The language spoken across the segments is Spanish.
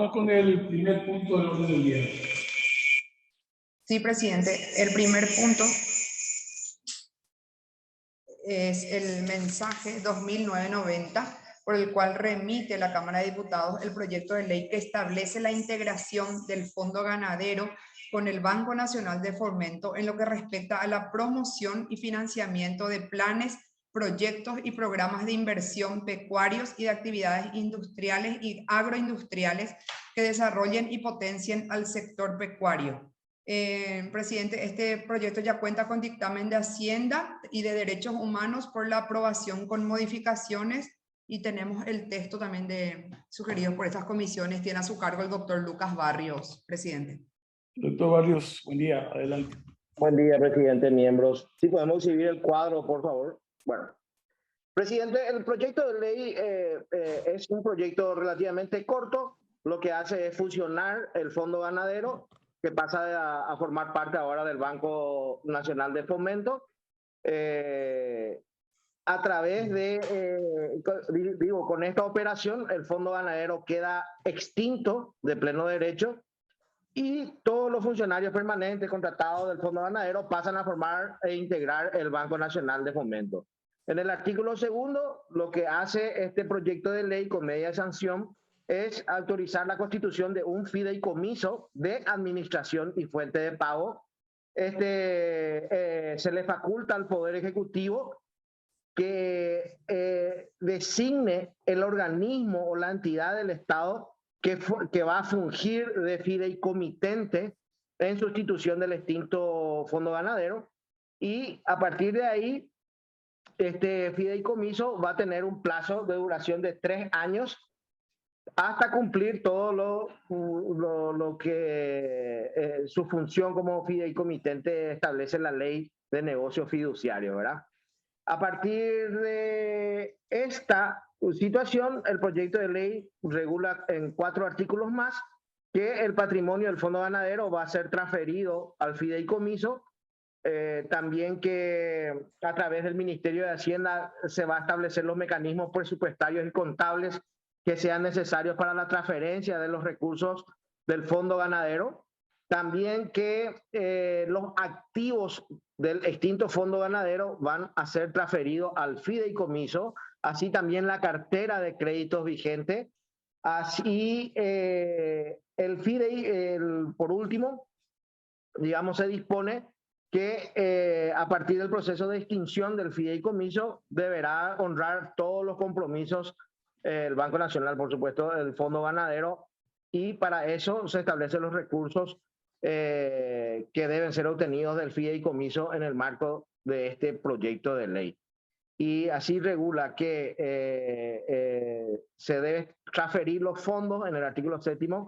Vamos con el primer punto del orden del día. Sí, presidente. El primer punto es el mensaje 2990, por el cual remite la Cámara de Diputados el proyecto de ley que establece la integración del Fondo Ganadero con el Banco Nacional de Fomento en lo que respecta a la promoción y financiamiento de planes, proyectos y programas de inversión pecuarios y de actividades industriales y agroindustriales que desarrollen y potencien al sector pecuario. Presidente, este proyecto ya cuenta con dictamen de Hacienda y de Derechos Humanos por la aprobación con modificaciones, y tenemos el texto también sugerido por estas comisiones. Tiene a su cargo el doctor Lucas Barrios, presidente. Doctor Barrios, buen día, adelante. Buen día, presidente, miembros. Si podemos exhibir el cuadro, por favor. Bueno, presidente, el proyecto de ley es un proyecto relativamente corto. Lo que hace es fusionar el Fondo Ganadero, que pasa a formar parte ahora del Banco Nacional de Fomento, a través de, con esta operación, el Fondo Ganadero queda extinto de pleno derecho y todos los funcionarios permanentes contratados del Fondo Ganadero pasan a formar e integrar el Banco Nacional de Fomento. En el artículo segundo, lo que hace este proyecto de ley con media sanción es autorizar la constitución de un fideicomiso de administración y fuente de pago. Se le faculta al Poder Ejecutivo que designe el organismo o la entidad del Estado que va a fungir de fideicomitente en sustitución del extinto Fondo Ganadero, y a partir de ahí este fideicomiso va a tener un plazo de duración de 3 años hasta cumplir todo lo que su función como fideicomitente establece la ley de negocio fiduciario, ¿verdad? A partir de esta situación, el proyecto de ley regula en 4 artículos más que el patrimonio del Fondo Ganadero va a ser transferido al fideicomiso, también que a través del Ministerio de Hacienda se va a establecer los mecanismos presupuestarios y contables que sean necesarios para la transferencia de los recursos del Fondo Ganadero. También que los activos del extinto Fondo Ganadero van a ser transferidos al fideicomiso, así también la cartera de créditos vigente. Así, por último, digamos, se dispone que a partir del proceso de extinción del fideicomiso deberá honrar todos los compromisos el Banco Nacional, por supuesto, el Fondo Ganadero, y para eso se establecen los recursos que deben ser obtenidos del fideicomiso en el marco de este proyecto de ley. Y así regula que se debe transferir los fondos en el artículo 7º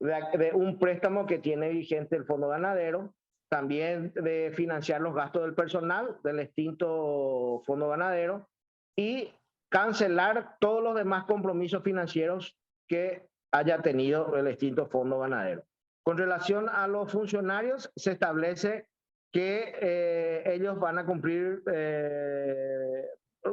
de un préstamo que tiene vigente el Fondo Ganadero, también de financiar los gastos del personal del extinto Fondo Ganadero y cancelar todos los demás compromisos financieros que haya tenido el extinto Fondo Ganadero. Con relación a los funcionarios, se establece que ellos van a cumplir,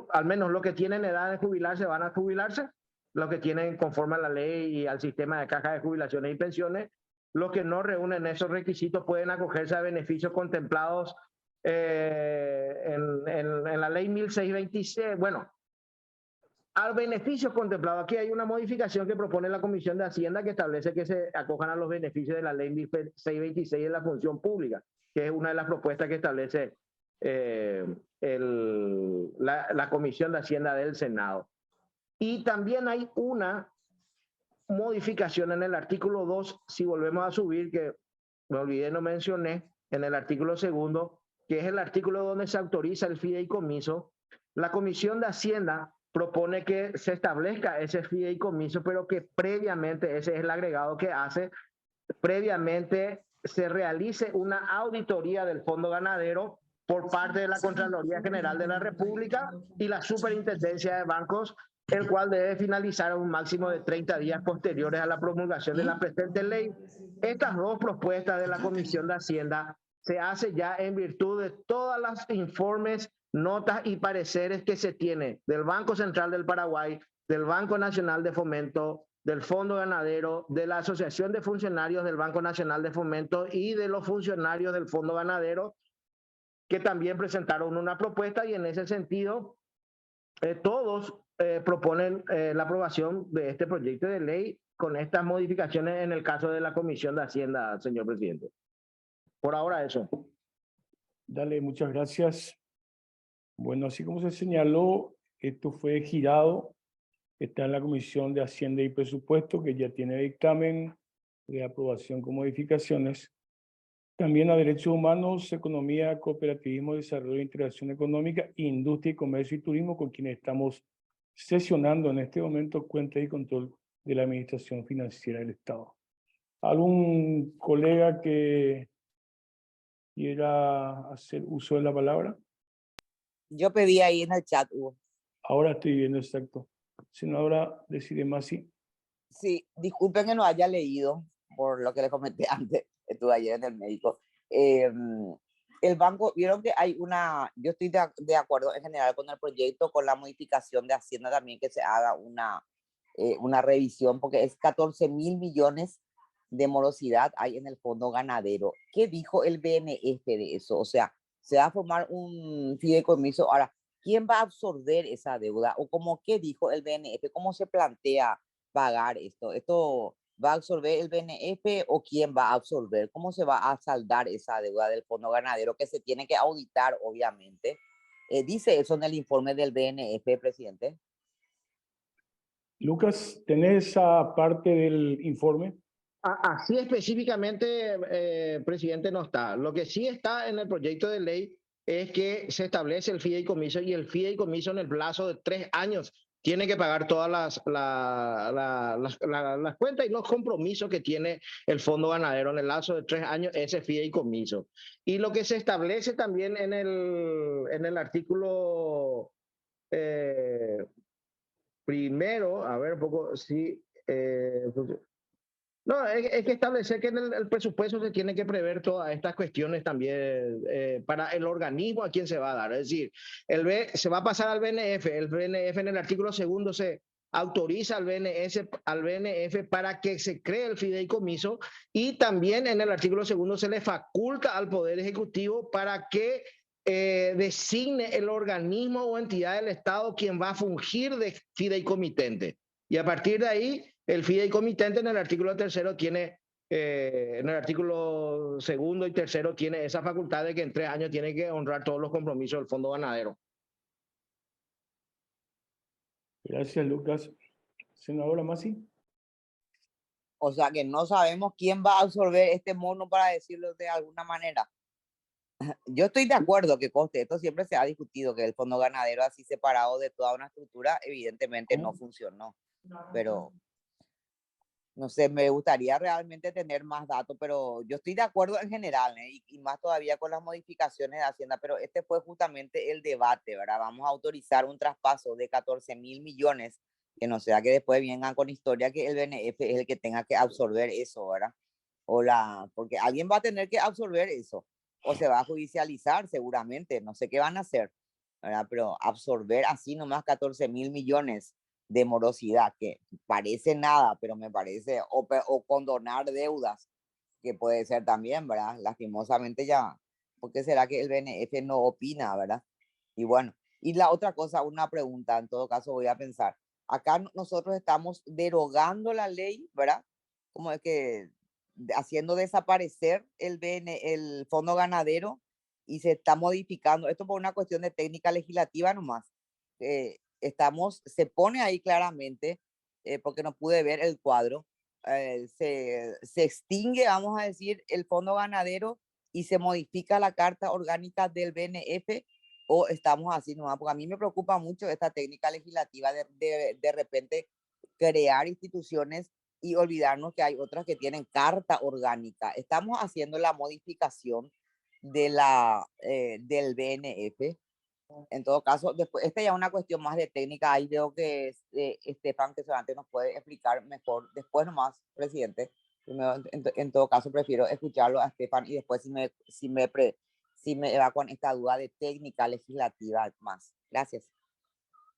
al menos los que tienen edad de jubilarse van a jubilarse, los que tienen conforme a la ley y al sistema de caja de jubilaciones y pensiones. Los que no reúnen esos requisitos pueden acogerse a beneficios contemplados en la ley 1626. Bueno, al beneficio contemplado, aquí hay una modificación que propone la Comisión de Hacienda que establece que se acojan a los beneficios de la ley 1626 en la función pública, que es una de las propuestas que establece la Comisión de Hacienda del Senado. Y también hay una modificación en el artículo 2, si volvemos a subir, que me olvidé, no mencioné, en el artículo 2, que es el artículo donde se autoriza el fideicomiso. La Comisión de Hacienda propone que se establezca ese fideicomiso, pero que previamente, ese es el agregado que hace, previamente se realice una auditoría del Fondo Ganadero por parte de la Contraloría General de la República y la Superintendencia de Bancos, el cual debe finalizar a un máximo de 30 días posteriores a la promulgación de la presente ley. Estas 2 propuestas de la Comisión de Hacienda se hace ya en virtud de todas las informes, notas y pareceres que se tiene del Banco Central del Paraguay, del Banco Nacional de Fomento, del Fondo Ganadero, de la Asociación de Funcionarios del Banco Nacional de Fomento y de los funcionarios del Fondo Ganadero, que también presentaron una propuesta y en ese sentido todos proponen la aprobación de este proyecto de ley con estas modificaciones en el caso de la Comisión de Hacienda, señor presidente. Por ahora eso. Dale, muchas gracias. Bueno, así como se señaló, esto fue girado, está en la Comisión de Hacienda y Presupuesto, que ya tiene dictamen de aprobación con modificaciones. También a Derechos Humanos, Economía, Cooperativismo, Desarrollo e Integración Económica, Industria y Comercio y Turismo, con quienes estamos sesionando en este momento cuentas y control de la Administración Financiera del Estado. ¿Algún colega que quiera hacer uso de la palabra? Yo pedí ahí en el chat, Hugo. Ahora estoy viendo exacto. Senadora, decide más sí. Sí, disculpen que no haya leído, por lo que les comenté antes, estuve ayer en el médico. El banco, vieron que hay yo estoy de acuerdo en general con el proyecto, con la modificación de Hacienda también, que se haga una revisión, porque es 14.000 millones de morosidad hay en el fondo ganadero. ¿Qué dijo el BNF de eso? O sea, se va a formar un fideicomiso. Ahora, ¿quién va a absorber esa deuda? ¿O como qué dijo el BNF? ¿Cómo se plantea pagar esto? ¿Esto va a absorber el BNF o quién va a absorber? ¿Cómo se va a saldar esa deuda del fondo ganadero que se tiene que auditar, obviamente? ¿Dice eso en el informe del BNF, presidente? Lucas, ¿tenés esa parte del informe? Así específicamente, presidente, no está. Lo que sí está en el proyecto de ley es que se establece el fideicomiso y el fideicomiso en el plazo de 3 años tiene que pagar todas las cuentas y los compromisos que tiene el Fondo Ganadero en el lapso de 3 años, ese fideicomiso. Y lo que se establece también en el artículo primero, a ver un poco, sí. No, es que establecer que en el presupuesto se tiene que prever todas estas cuestiones también para el organismo a quien se va a dar. Es decir, se va a pasar al BNF. El BNF en el artículo segundo se autoriza al BNF para que se cree el fideicomiso y también en el artículo segundo se le faculta al Poder Ejecutivo para que designe el organismo o entidad del Estado quien va a fungir de fideicomitente. Y a partir de ahí, el fideicomitente en el artículo tercero tiene, en el artículo segundo y tercero tiene esa facultad de que en 3 años tiene que honrar todos los compromisos del Fondo Ganadero. Gracias, Lucas. Senadora Masi. O sea que no sabemos quién va a absorber este mono, para decirlo de alguna manera. Yo estoy de acuerdo que coste, esto siempre se ha discutido, que el fondo ganadero así separado de toda una estructura evidentemente no funcionó, pero no sé, me gustaría realmente tener más datos, pero yo estoy de acuerdo en general, y más todavía con las modificaciones de Hacienda, pero este fue justamente el debate, ¿verdad? Vamos a autorizar un traspaso de 14.000 millones, que no sea que después vengan con historia que el BNF es el que tenga que absorber eso, ¿verdad? Porque alguien va a tener que absorber eso, o se va a judicializar seguramente, no sé qué van a hacer, ¿verdad? Pero absorber así nomás 14.000 millones de morosidad, que parece nada, pero me parece, o condonar deudas, que puede ser también, ¿verdad? Lastimosamente ya, ¿por qué será que el BNF no opina, verdad? Y bueno, y la otra cosa, una pregunta, en todo caso voy a pensar, acá nosotros estamos derogando la ley, ¿verdad? Como es que haciendo desaparecer el fondo ganadero y se está modificando, esto por una cuestión de técnica legislativa nomás. Se pone ahí claramente, porque no pude ver el cuadro, se extingue, vamos a decir, el fondo ganadero y se modifica la carta orgánica del BNF, o estamos así nomás, porque a mí me preocupa mucho esta técnica legislativa de repente crear instituciones y olvidarnos que hay otras que tienen carta orgánica. Estamos haciendo la modificación del BNF. En todo caso, después, esta ya es una cuestión más de técnica. Ahí veo que Estefan, que solamente nos puede explicar mejor después nomás, presidente. Primero, en todo caso, prefiero escucharlo a Estefan y después si me va con esta duda de técnica legislativa más. Gracias.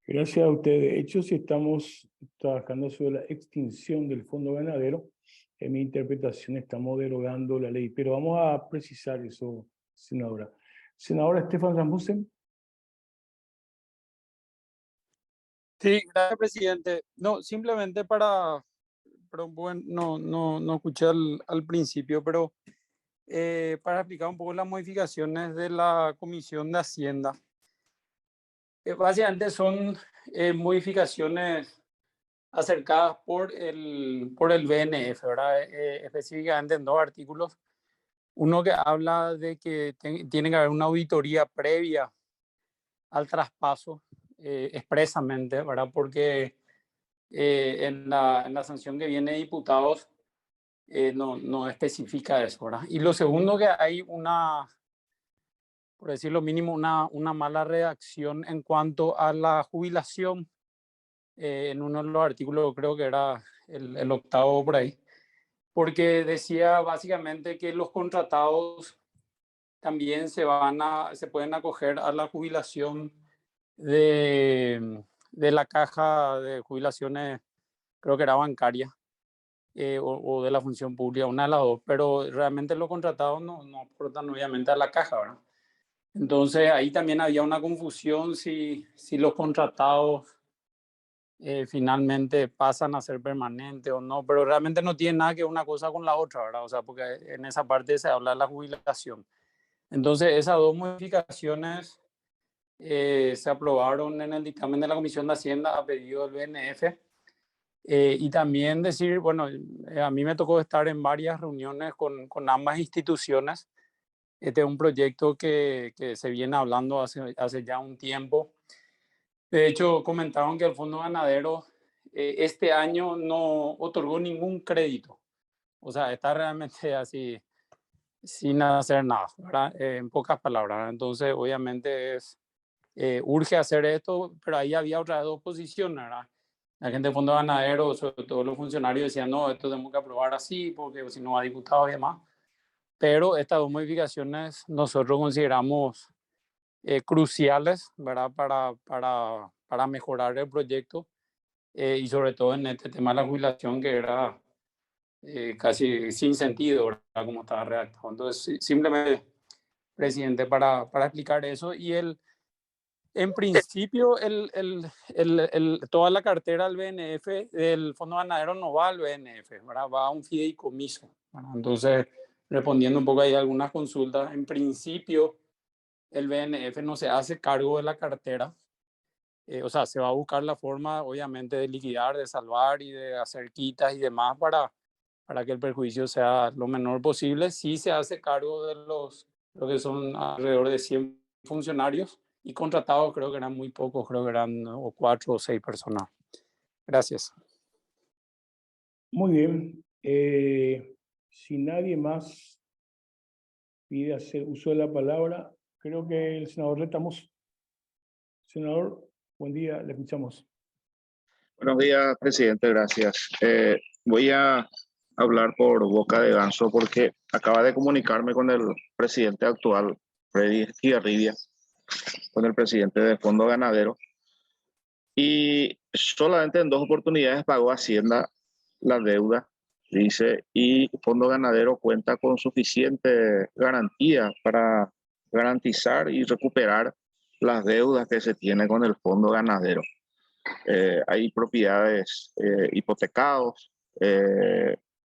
Gracias a ustedes. De hecho, si estamos trabajando sobre la extinción del fondo ganadero, en mi interpretación estamos derogando la ley, pero vamos a precisar eso, senadora. Senadora Estefan Rasmussen. Sí, gracias, presidente. No, simplemente pero bueno, no escuché al principio, pero para explicar un poco las modificaciones de la Comisión de Hacienda. Básicamente son modificaciones acercadas por el BNF, ¿verdad? Específicamente en dos artículos. Uno que habla de que tiene que haber una auditoría previa al traspaso, expresamente, ¿verdad? Porque en la sanción que viene de diputados no especifica eso, ¿verdad? Y lo segundo, que hay por decirlo mínimo, una mala redacción en cuanto a la jubilación en uno de los artículos, creo que era el octavo por ahí, porque decía básicamente que los contratados también se pueden acoger a la jubilación de la caja de jubilaciones, creo que era bancaria, o de la función pública, una de las dos, pero realmente los contratados no aportan obviamente a la caja, ¿verdad? Entonces ahí también había una confusión si los contratados finalmente pasan a ser permanentes o no, pero realmente no tiene nada que ver una cosa con la otra, ¿verdad? O sea, porque en esa parte se habla de la jubilación. Entonces esas dos modificaciones se aprobaron en el dictamen de la Comisión de Hacienda a pedido del BNF. Y también decir, bueno, a mí me tocó estar en varias reuniones con ambas instituciones. Este es un proyecto que se viene hablando hace ya un tiempo. De hecho, comentaron que el Fondo Ganadero este año no otorgó ningún crédito. O sea, está realmente así, sin hacer nada, ¿verdad? En pocas palabras, ¿verdad? Entonces, obviamente urge hacer esto, pero ahí había otras dos posiciones, ¿verdad? La gente del Fondo Ganadero, sobre todo los funcionarios, decían, no, esto tenemos que aprobar así, porque si no va diputados y demás. Pero estas dos modificaciones nosotros consideramos cruciales, ¿verdad? Para mejorar el proyecto y sobre todo en este tema de la jubilación, que era casi sin sentido, ¿verdad? Como estaba redactado. Entonces, simplemente, presidente, para explicar eso. En principio, toda la cartera del BNF, del Fondo Ganadero, no va al BNF, ¿verdad? Va a un fideicomiso, ¿verdad? Entonces, respondiendo un poco ahí a algunas consultas, en principio, el BNF no se hace cargo de la cartera. O sea, se va a buscar la forma, obviamente, de liquidar, de salvar y de hacer quitas y demás para que el perjuicio sea lo menor posible. Sí se hace cargo de lo que son alrededor de 100 funcionarios, y contratados creo que eran muy pocos, creo que eran o 4 o 6 personas. Gracias. Muy bien. Si nadie más pide hacer uso de la palabra, creo que el senador Retamos. Senador, buen día, le escuchamos. Buenos días, presidente, gracias. Voy a hablar por boca de ganso porque acaba de comunicarme con el presidente actual, Freddy Tiarribia, con el presidente del Fondo Ganadero, y solamente en 2 oportunidades pagó Hacienda la deuda, dice, y Fondo Ganadero cuenta con suficiente garantía para garantizar y recuperar las deudas que se tiene con el Fondo Ganadero. Hay propiedades hipotecados,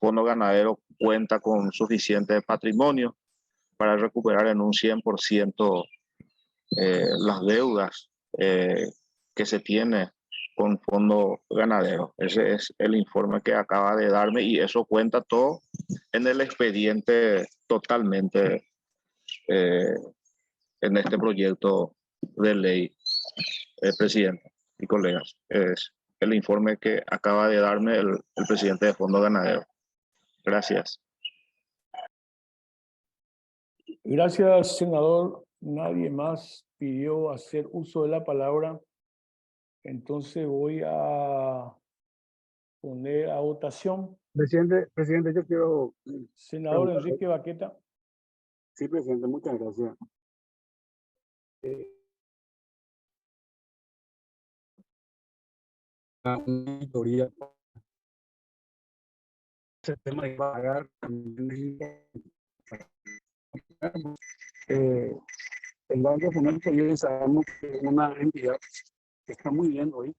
Fondo Ganadero cuenta con suficiente patrimonio para recuperar en un 100% las deudas que se tiene con Fondo Ganadero. Ese es el informe que acaba de darme y eso cuenta todo en el expediente totalmente en este proyecto de ley, presidente y colegas. Es el informe que acaba de darme el presidente de Fondo Ganadero. Gracias. Gracias, senador. Nadie más pidió hacer uso de la palabra. Entonces voy a poner a votación. Presidente, yo quiero Senador preguntar. Enrique Baqueta. Sí, presidente, muchas gracias. una auditoría. Ese tema de pagar también el Banco de Fomento también sabemos que es una entidad que está muy bien hoy,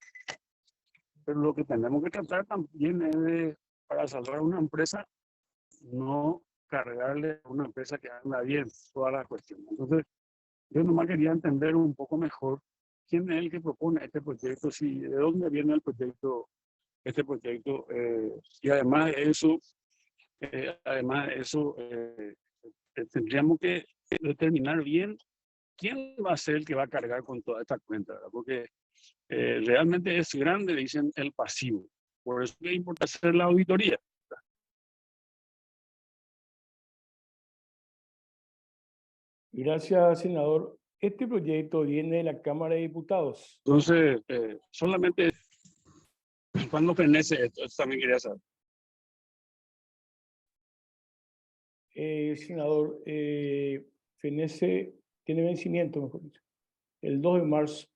pero lo que tenemos que tratar también es de, para salvar una empresa, no cargarle a una empresa que anda bien toda la cuestión. Entonces, yo nomás quería entender un poco mejor quién es el que propone este proyecto, si de dónde viene el proyecto, este proyecto, y además de eso, tendríamos que determinar bien quién va a ser el que va a cargar con toda esta cuenta, ¿verdad? Porque realmente es grande, dicen, el pasivo. Por eso es importante hacer la auditoría. Gracias, senador. Este proyecto viene de la Cámara de Diputados. Entonces, solamente cuando fenece esto, eso también quería saber. Senador, fenece, tiene vencimiento, mejor dicho, el 2 de marzo,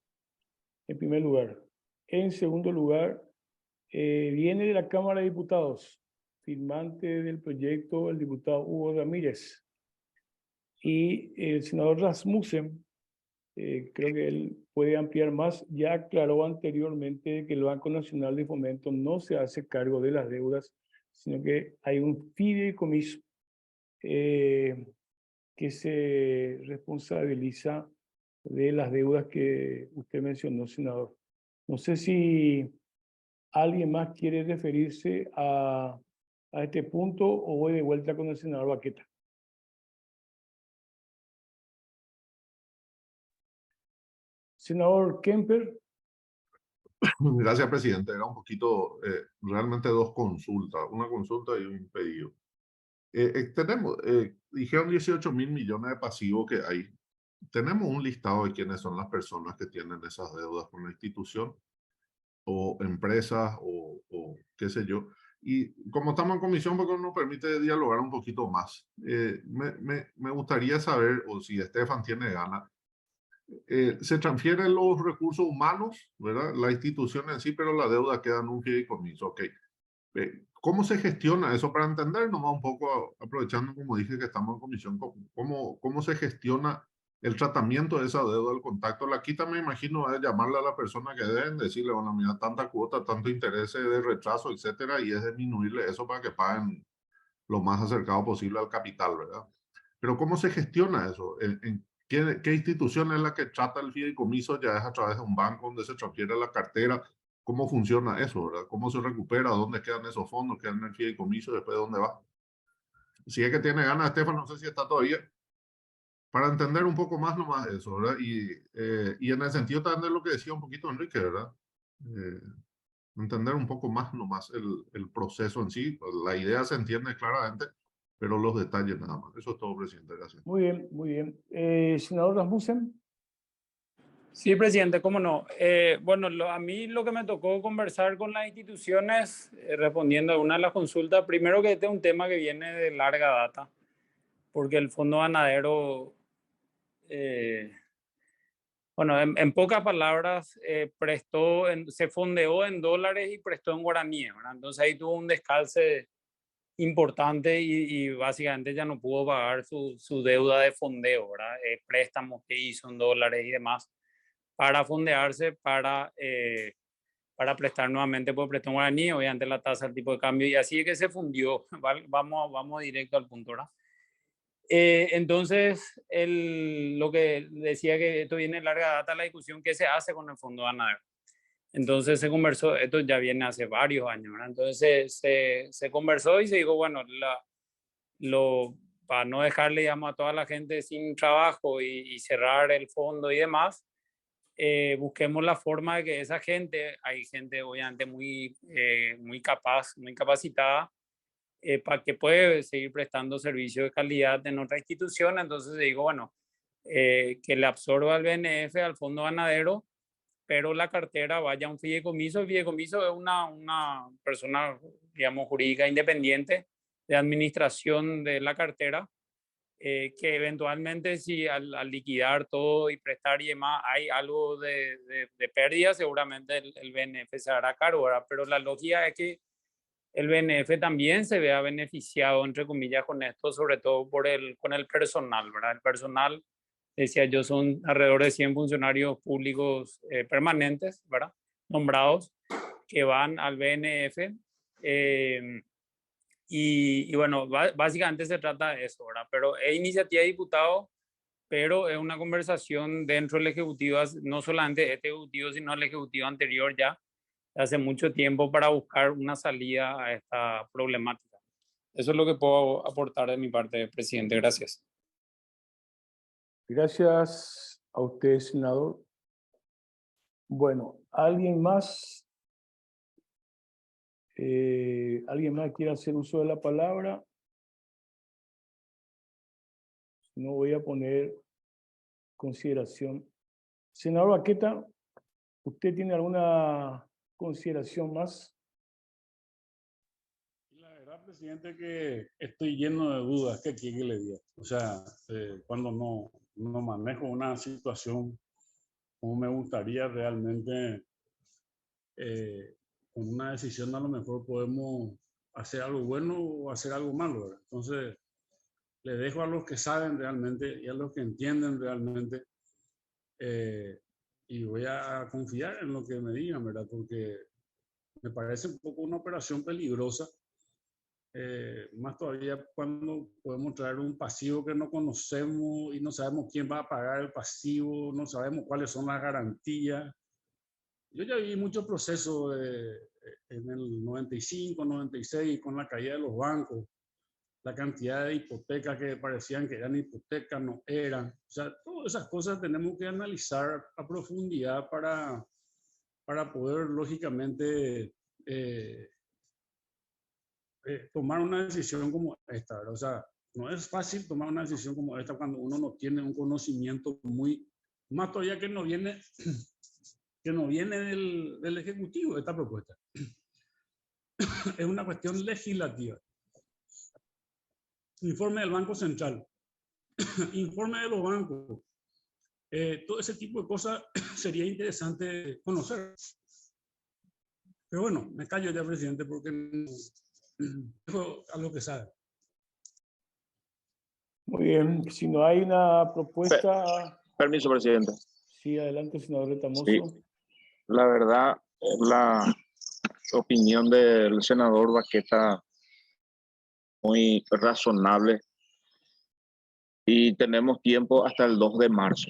en primer lugar. En segundo lugar, viene de la Cámara de Diputados, firmante del proyecto el diputado Hugo Ramírez. Y el senador Rasmussen, creo que él puede ampliar más, ya aclaró anteriormente que el Banco Nacional de Fomento no se hace cargo de las deudas, sino que hay un fideicomiso que se responsabiliza de las deudas que usted mencionó, senador. No sé si alguien más quiere referirse a este punto o voy de vuelta con el senador Baqueta. Senador Kemper. Gracias, presidente. Era un poquito, realmente dos consultas, una consulta y un pedido. Dijeron 18.000 millones de pasivos que hay. ¿Tenemos un listado de quiénes son las personas que tienen esas deudas con la institución o empresas o qué sé yo? Y como estamos en comisión, porque nos permite dialogar un poquito más, me gustaría saber, o si Estefan tiene ganas, se transfieren los recursos humanos, ¿verdad? La institución en sí, pero la deuda queda en un fideicomiso. Ok. ¿Cómo se gestiona eso? Para entender, nomás un poco, aprovechando, como dije, que estamos en comisión, ¿cómo se gestiona el tratamiento de esa deuda, el contacto? La quita, me imagino, es llamarle a la persona que deben, decirle, bueno, mira, tanta cuota, tanto interés de retraso, etcétera, y es disminuirle eso para que paguen lo más acercado posible al capital, ¿verdad? Pero ¿cómo se gestiona eso? ¿En qué institución es la que trata el fideicomiso? ¿Ya es a través de un banco donde se transfiere la cartera? ¿Cómo funciona eso, verdad? ¿Cómo se recupera? ¿Dónde quedan esos fondos? ¿Quedan en el fideicomiso? ¿Después de dónde va? Si es que tiene ganas, Estefan, no sé si está todavía, para entender un poco más nomás eso, ¿verdad? Y en el sentido también de lo que decía un poquito Enrique, ¿verdad? Entender un poco más nomás el proceso en sí. La idea se entiende claramente, pero los detalles nada más. Eso es todo, presidente. Gracias. Muy bien, muy bien. Senador Rasmussen. Sí, presidente, cómo no. Bueno, a mí lo que me tocó conversar con las instituciones, respondiendo a una de las consultas, primero que este es un tema que viene de larga data, porque el Fondo Ganadero, bueno, en pocas palabras, se fondeó en dólares y prestó en guaraníes, ¿verdad? Entonces ahí tuvo un descalce importante y básicamente ya no pudo pagar su deuda de fondeo, ¿verdad? Préstamos que hizo en dólares y demás, para fondearse, para prestar nuevamente por prestó en guaraní, obviamente la tasa, el tipo de cambio, y así es que se fundió. Vamos directo al punto, ¿verdad? Entonces, lo que decía que esto viene de larga data, la discusión que se hace con el Fondo Ganadero. Entonces se conversó, esto ya viene hace varios años, ¿verdad? Entonces se conversó y se dijo, bueno, para no dejarle, digamos, a toda la gente sin trabajo y cerrar el fondo y demás, busquemos la forma de que esa gente, hay gente obviamente muy capaz, muy capacitada, para que puede seguir prestando servicios de calidad en otra institución. Entonces se dijo, bueno, que le absorba el BNF al Fondo Ganadero, pero la cartera vaya a un fideicomiso. El fideicomiso es una persona, digamos, jurídica independiente de administración de la cartera, que eventualmente si al liquidar todo y prestar y demás hay algo de pérdida, seguramente el BNF se hará cargo, ¿verdad? Pero la lógica es que el BNF también se vea beneficiado, entre comillas, con esto, sobre todo con el personal, ¿verdad? El personal, decía yo, son alrededor de 100 funcionarios públicos permanentes, ¿verdad? Nombrados, que van al BNF. Y bueno, básicamente se trata de eso, ¿verdad? Pero es iniciativa de diputados, pero es una conversación dentro del Ejecutivo, no solamente este Ejecutivo, sino el Ejecutivo anterior ya, hace mucho tiempo, para buscar una salida a esta problemática. Eso es lo que puedo aportar de mi parte, presidente. Gracias. Gracias a usted, senador. Bueno, ¿alguien más? ¿Alguien más quiere hacer uso de la palabra? No voy a poner consideración. Senador Baqueta, ¿usted tiene alguna consideración más? La verdad, presidente, que estoy lleno de dudas. ¿Qué quiere que le diga? O sea, cuando no manejo una situación como me gustaría realmente, con una decisión a lo mejor podemos hacer algo bueno o hacer algo malo, ¿verdad? Entonces, le dejo a los que saben realmente y a los que entienden realmente, y voy a confiar en lo que me digan, ¿verdad? Porque me parece un poco una operación peligrosa, más todavía cuando podemos traer un pasivo que no conocemos y no sabemos quién va a pagar el pasivo, no sabemos cuáles son las garantías. Yo ya vi muchos procesos en el 95, 96, con la caída de los bancos, la cantidad de hipotecas que parecían que eran hipotecas, no eran. O sea, todas esas cosas tenemos que analizar a profundidad para poder, lógicamente, tomar una decisión como esta, ¿verdad? O sea, no es fácil tomar una decisión como esta cuando uno no tiene un conocimiento muy, más todavía que no viene del Ejecutivo esta propuesta. Es una cuestión legislativa. Informe del Banco Central, informe de los bancos, todo ese tipo de cosas sería interesante conocer. Pero bueno, me callo ya, presidente, porque no, dejo a lo que sabe. Muy bien, si no hay una propuesta... Permiso, presidente. Sí, adelante, senador Retamoso. Sí, la verdad, la opinión del senador Baqueta muy razonable y tenemos tiempo hasta el 2 de marzo.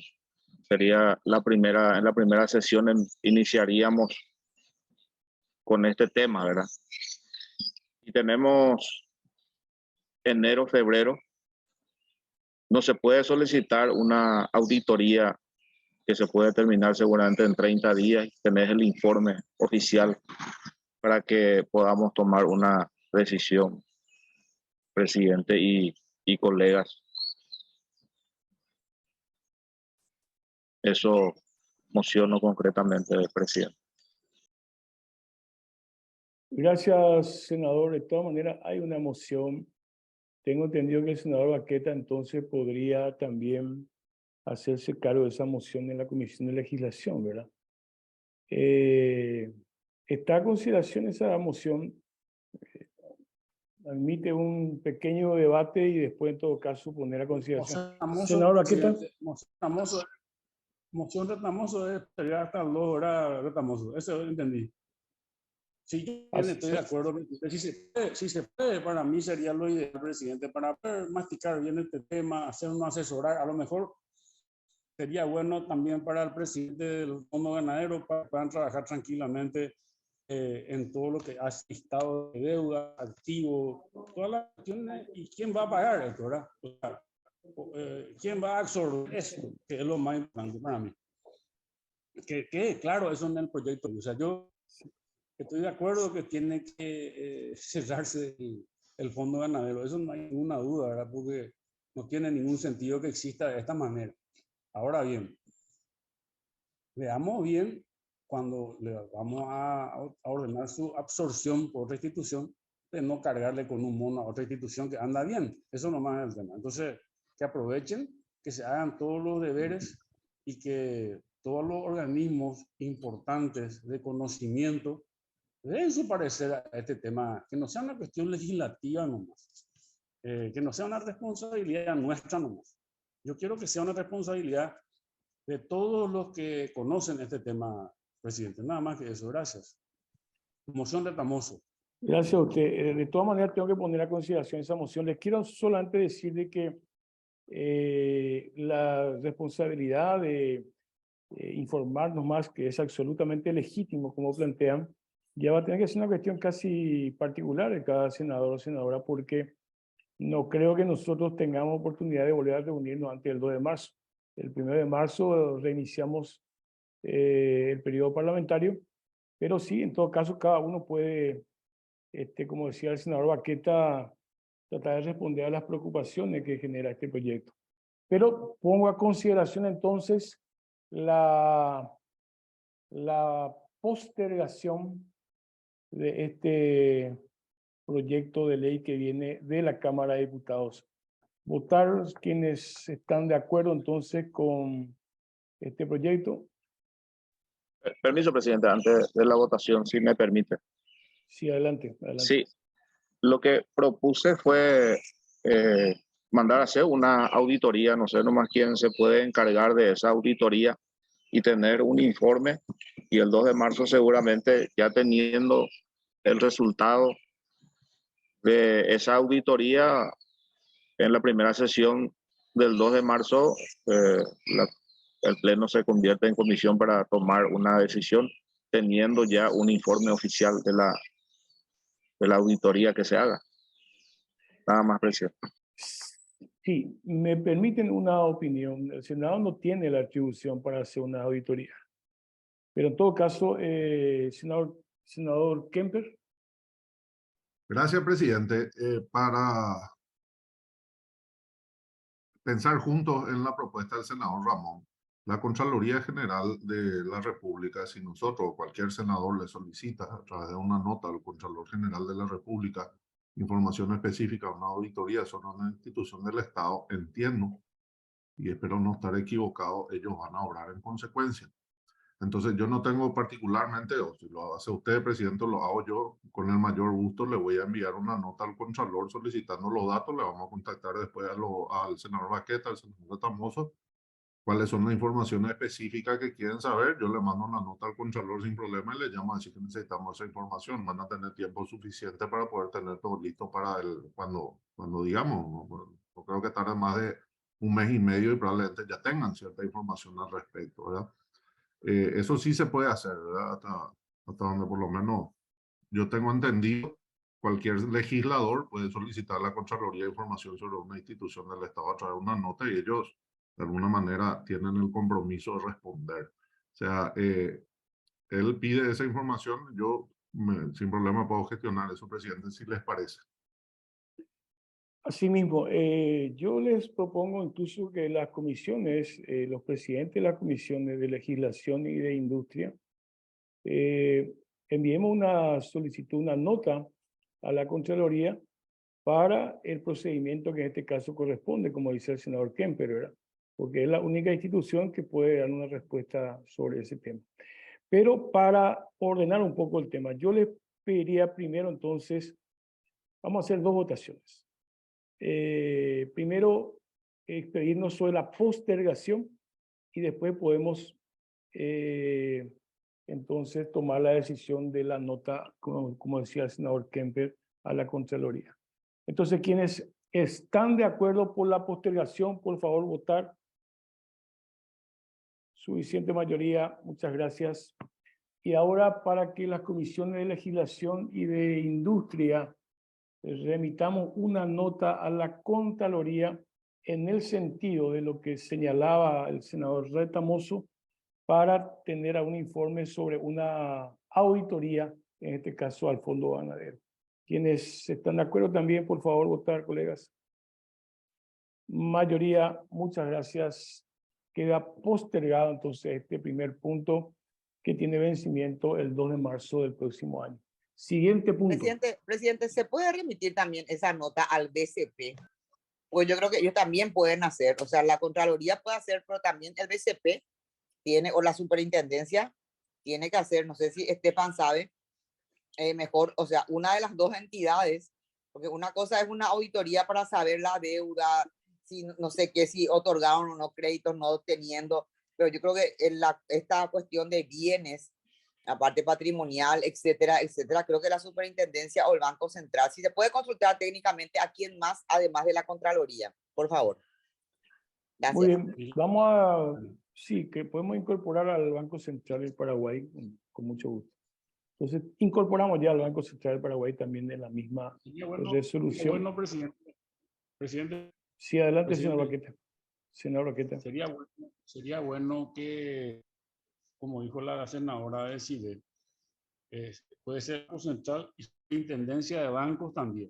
Sería en la primera sesión iniciaríamos con este tema, ¿verdad? Y tenemos enero, febrero. No se puede solicitar una auditoría que se puede terminar seguramente en 30 días y tener el informe oficial para que podamos tomar una decisión, presidente y colegas. Eso mociono concretamente, presidente. Gracias, senador. De todas maneras, hay una moción. Tengo entendido que el senador Baqueta entonces podría también hacerse cargo de esa moción en la Comisión de Legislación, ¿verdad? ¿Está a consideración esa moción? Admite un pequeño debate y después, en todo caso, poner a consideración. Senador Baqueta. Moción Retamoso es llegar hasta 2 horas Retamoso. Eso entendí. Sí, yo estoy de acuerdo. Si se puede, para mí sería lo ideal, presidente, para poder masticar bien este tema, hacer un asesorar. A lo mejor sería bueno también para el presidente del Fondo Ganadero para que puedan trabajar tranquilamente en todo lo que hace estado de deuda, activo, todas las cuestiones y quién va a pagar esto, ¿verdad? O sea, quién va a absorber eso, que es lo más importante para mí. Que claro, eso en el proyecto. O sea, yo estoy de acuerdo que tiene que cerrarse el Fondo Ganadero. Eso no hay ninguna duda, ¿verdad? Porque no tiene ningún sentido que exista de esta manera. Ahora bien, veamos bien cuando le vamos a ordenar su absorción por otra institución, de no cargarle con un mono a otra institución que anda bien. Eso nomás es el tema. Entonces, que aprovechen, que se hagan todos los deberes y que todos los organismos importantes de conocimiento den su parecer a este tema, que no sea una cuestión legislativa nomás, que no sea una responsabilidad nuestra nomás. Yo quiero que sea una responsabilidad de todos los que conocen este tema, presidente. Nada más que eso. Gracias. Moción de Tamoso. Gracias a usted. De todas maneras, tengo que poner a consideración esa moción. Les quiero solamente decir de que la responsabilidad de informarnos más, que es absolutamente legítimo, como plantean, ya va a tener que ser una cuestión casi particular de cada senador o senadora, porque no creo que nosotros tengamos oportunidad de volver a reunirnos antes del 2 de marzo. El 1 de marzo reiniciamos el periodo parlamentario, pero sí, en todo caso, cada uno puede, como decía el senador Baqueta, tratar de responder a las preocupaciones que genera este proyecto. Pero pongo a consideración entonces la postergación de este proyecto de ley que viene de la Cámara de Diputados. Votar quienes están de acuerdo entonces con este proyecto. Permiso, presidente, antes de la votación, si me permite. Sí, adelante. Sí, lo que propuse fue mandar a hacer una auditoría, no sé nomás quién se puede encargar de esa auditoría y tener un informe, y el 2 de marzo seguramente ya teniendo el resultado de esa auditoría en la primera sesión del 2 de marzo, el Pleno se convierte en comisión para tomar una decisión teniendo ya un informe oficial de la auditoría que se haga. Nada más, presidente. Sí, me permiten una opinión. El Senado no tiene la atribución para hacer una auditoría. Pero en todo caso, senador Kemper. Gracias, presidente. Para pensar juntos en la propuesta del senador Ramón, la Contraloría General de la República, si nosotros o cualquier senador le solicita a través de una nota al Contralor General de la República información específica o una auditoría sobre una institución del Estado, entiendo, y espero no estar equivocado, ellos van a obrar en consecuencia. Entonces yo no tengo particularmente, o si lo hace usted, presidente, lo hago yo, con el mayor gusto le voy a enviar una nota al Contralor solicitando los datos, le vamos a contactar después al senador Baqueta, al senador Tamoso, cuáles son las informaciones específicas que quieren saber. Yo le mando una nota al Contralor sin problema y le llamo a decir que necesitamos esa información. Van a tener tiempo suficiente para poder tener todo listo para cuando digamos, no creo que tarde más de un mes y medio y probablemente ya tengan cierta información al respecto, ¿verdad? Eso sí se puede hacer, ¿verdad? Hasta donde por lo menos yo tengo entendido, cualquier legislador puede solicitar a la Contraloría información sobre una institución del Estado a través de una nota y ellos de alguna manera tienen el compromiso de responder. O sea, él pide esa información, yo sin problema puedo gestionar eso, presidente, si les parece. Asimismo, yo les propongo incluso que las comisiones, los presidentes de las comisiones de legislación y de industria, enviemos una solicitud, una nota a la Contraloría para el procedimiento que en este caso corresponde, como dice el senador Kemper, ¿verdad? Porque es la única institución que puede dar una respuesta sobre ese tema. Pero para ordenar un poco el tema, yo les pediría primero entonces, vamos a hacer dos votaciones. Primero, expedirnos sobre la postergación y después podemos entonces tomar la decisión de la nota, como decía el senador Kemper, a la Contraloría. Entonces, quienes están de acuerdo por la postergación, por favor, votar. Suficiente mayoría, muchas gracias. Y ahora, para que las comisiones de legislación y de industria remitamos una nota a la Contraloría en el sentido de lo que señalaba el senador Retamoso, para tener un informe sobre una auditoría, en este caso al Fondo Ganadero. Quienes están de acuerdo también, por favor, votar, colegas. Mayoría, muchas gracias. Queda postergado entonces este primer punto que tiene vencimiento el 2 de marzo del próximo año. Siguiente punto. Presidente, ¿se puede remitir también esa nota al BCP? Pues yo creo que ellos también pueden hacer, o sea, la Contraloría puede hacer, pero también el BCP tiene, o la Superintendencia tiene que hacer, no sé si Estefan sabe, mejor, o sea, una de las dos entidades, porque una cosa es una auditoría para saber la deuda, si no sé qué, si otorgaron o no créditos, no teniendo, pero yo creo que esta cuestión de bienes, la parte patrimonial, etcétera, etcétera, creo que la Superintendencia o el Banco Central, si se puede consultar técnicamente a quién más, además de la Contraloría, por favor. Gracias. Muy bien, vamos a, sí, que podemos incorporar al Banco Central del Paraguay con mucho gusto. Entonces, incorporamos ya al Banco Central del Paraguay también en la misma resolución. Bueno, presidente. Sí, adelante, Presidente, señor Baqueta. Señor Baqueta. Sería bueno que, como dijo la senadora de CIDE, puede ser Banco Central y Superintendencia de Bancos también,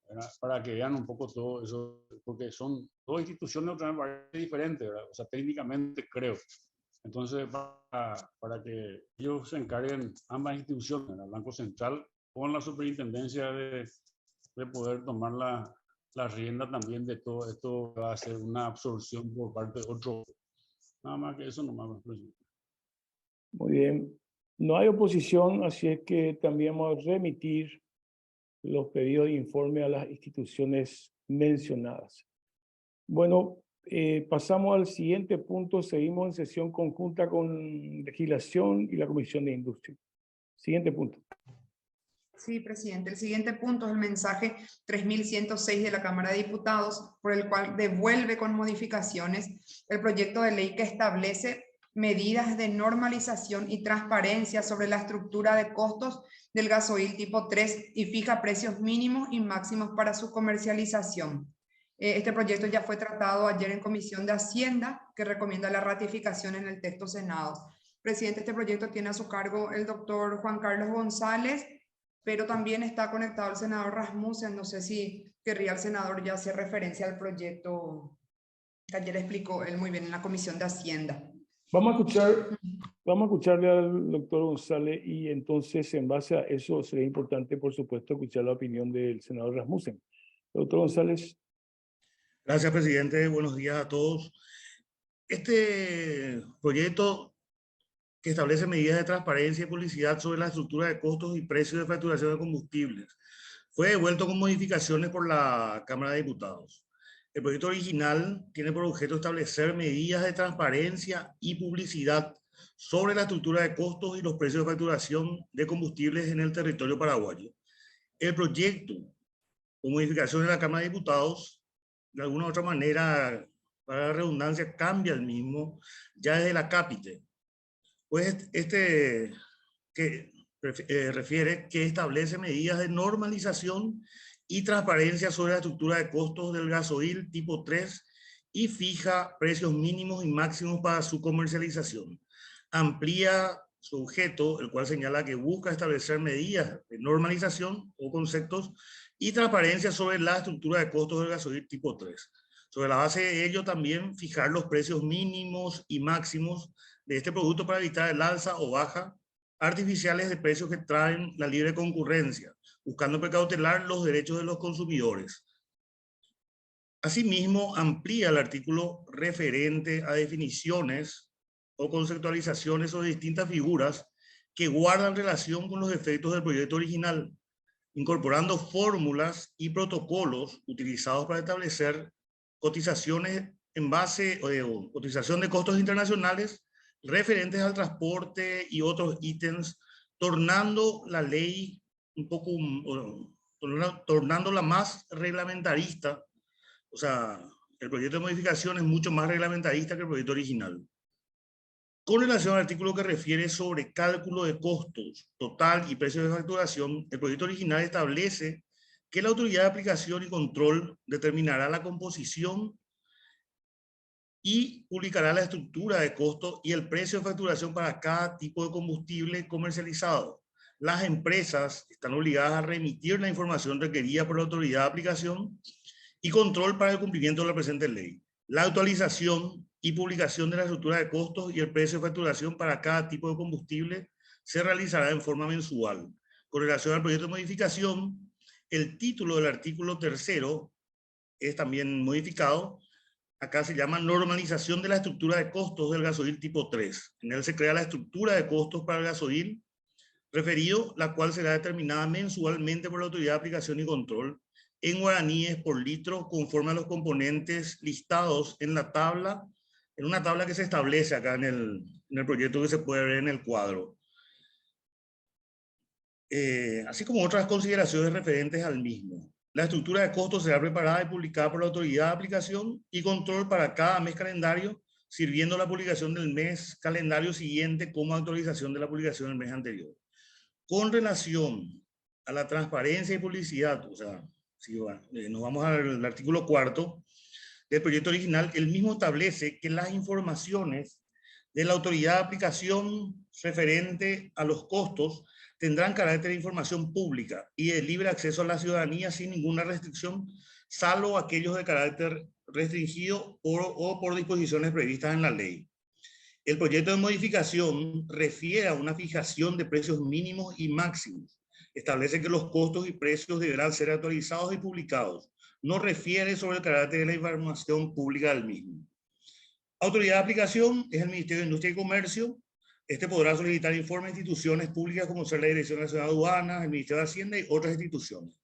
¿verdad? Para que vean un poco todo eso, porque son dos instituciones totalmente diferentes, ¿verdad? O sea, técnicamente creo. Entonces, para que ellos se encarguen, ambas instituciones, el Banco Central con la Superintendencia, de poder tomar la rienda también de todo esto, va a ser una absorción por parte de otro. Nada más que eso, nomás, presidente. Muy bien. No hay oposición, así es que también vamos a remitir los pedidos de informe a las instituciones mencionadas. Bueno, pasamos al siguiente punto. Seguimos en sesión conjunta con Legislación y la Comisión de Industria. Siguiente punto. Sí, presidente. El siguiente punto es el mensaje 3106 de la Cámara de Diputados, por el cual devuelve con modificaciones el proyecto de ley que establece medidas de normalización y transparencia sobre la estructura de costos del gasoil tipo 3 y fija precios mínimos y máximos para su comercialización. Este proyecto ya fue tratado ayer en Comisión de Hacienda, que recomienda la ratificación en el texto Senado. Presidente, este proyecto tiene a su cargo el doctor Juan Carlos González, pero también está conectado el senador Rasmussen. No sé si querría el senador ya hacer referencia al proyecto que ayer explicó él muy bien en la Comisión de Hacienda. Vamos a escucharle al doctor González y entonces en base a eso sería importante, por supuesto, escuchar la opinión del senador Rasmussen. Doctor González. Gracias, presidente. Buenos días a todos. Este proyecto que establece medidas de transparencia y publicidad sobre la estructura de costos y precios de facturación de combustibles fue devuelto con modificaciones por la Cámara de Diputados. El proyecto original tiene por objeto establecer medidas de transparencia y publicidad sobre la estructura de costos y los precios de facturación de combustibles en el territorio paraguayo. El proyecto, con modificaciones de la Cámara de Diputados, de alguna u otra manera, para la redundancia, cambia el mismo ya desde la cápite. Pues refiere que establece medidas de normalización y transparencia sobre la estructura de costos del gasoil tipo 3 y fija precios mínimos y máximos para su comercialización. Amplía su objeto, el cual señala que busca establecer medidas de normalización o conceptos y transparencia sobre la estructura de costos del gasoil tipo 3. Sobre la base de ello también fijar los precios mínimos y máximos de este producto para evitar el alza o baja artificiales de precios que traen la libre concurrencia, buscando precautelar los derechos de los consumidores. Asimismo, amplía el artículo referente a definiciones o conceptualizaciones sobre distintas figuras que guardan relación con los efectos del proyecto original, incorporando fórmulas y protocolos utilizados para establecer cotizaciones en base o cotización de costos internacionales referentes al transporte y otros ítems, tornando la ley un poco, tornándola más reglamentarista. O sea, el proyecto de modificación es mucho más reglamentarista que el proyecto original. Con relación al artículo que refiere sobre cálculo de costos total y precios de facturación, el proyecto original establece que la autoridad de aplicación y control determinará la composición y publicará la estructura de costo y el precio de facturación para cada tipo de combustible comercializado. Las empresas están obligadas a remitir la información requerida por la autoridad de aplicación y control para el cumplimiento de la presente ley. La actualización y publicación de la estructura de costos y el precio de facturación para cada tipo de combustible se realizará en forma mensual. Con relación al proyecto de modificación, el título del artículo 3º es también modificado. Acá se llama normalización de la estructura de costos del gasoil tipo 3. En él se crea la estructura de costos para el gasoil referido, la cual será determinada mensualmente por la Autoridad de Aplicación y Control en guaraníes por litro, conforme a los componentes listados en la tabla, en una tabla que se establece acá en el proyecto que se puede ver en el cuadro. Así como otras consideraciones referentes al mismo. La estructura de costos será preparada y publicada por la Autoridad de Aplicación y Control para cada mes calendario, sirviendo la publicación del mes calendario siguiente como actualización de la publicación del mes anterior. Con relación a la transparencia y publicidad, o sea, si nos vamos al artículo 4 del proyecto original, el mismo establece que las informaciones de la Autoridad de Aplicación referente a los costos tendrán carácter de información pública y de libre acceso a la ciudadanía sin ninguna restricción, salvo aquellos de carácter restringido o por disposiciones previstas en la ley. El proyecto de modificación refiere a una fijación de precios mínimos y máximos. Establece que los costos y precios deberán ser actualizados y publicados. No refiere sobre el carácter de la información pública del mismo. Autoridad de aplicación es el Ministerio de Industria y Comercio. Este podrá solicitar informes a instituciones públicas como ser la Dirección Nacional de Aduanas, el Ministerio de Hacienda y otras instituciones,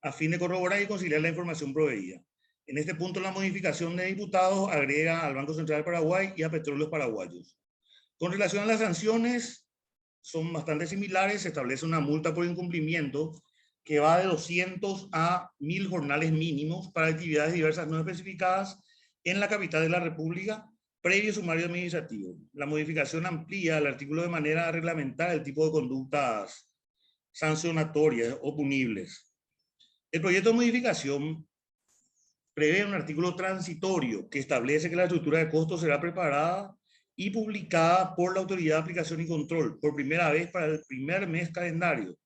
a fin de corroborar y conciliar la información proveída. En este punto, la modificación de diputados agrega al Banco Central del Paraguay y a Petróleos Paraguayos. Con relación a las sanciones, son bastante similares. Se establece una multa por incumplimiento que va de 200 a 1000 jornales mínimos para actividades diversas no especificadas en la capital de la República, previo sumario administrativo. La modificación amplía el artículo de manera a reglamentar el tipo de conductas sancionatorias o punibles. El proyecto de modificación prevé un artículo transitorio que establece que la estructura de costos será preparada y publicada por la Autoridad de Aplicación y Control por primera vez para el primer mes calendario,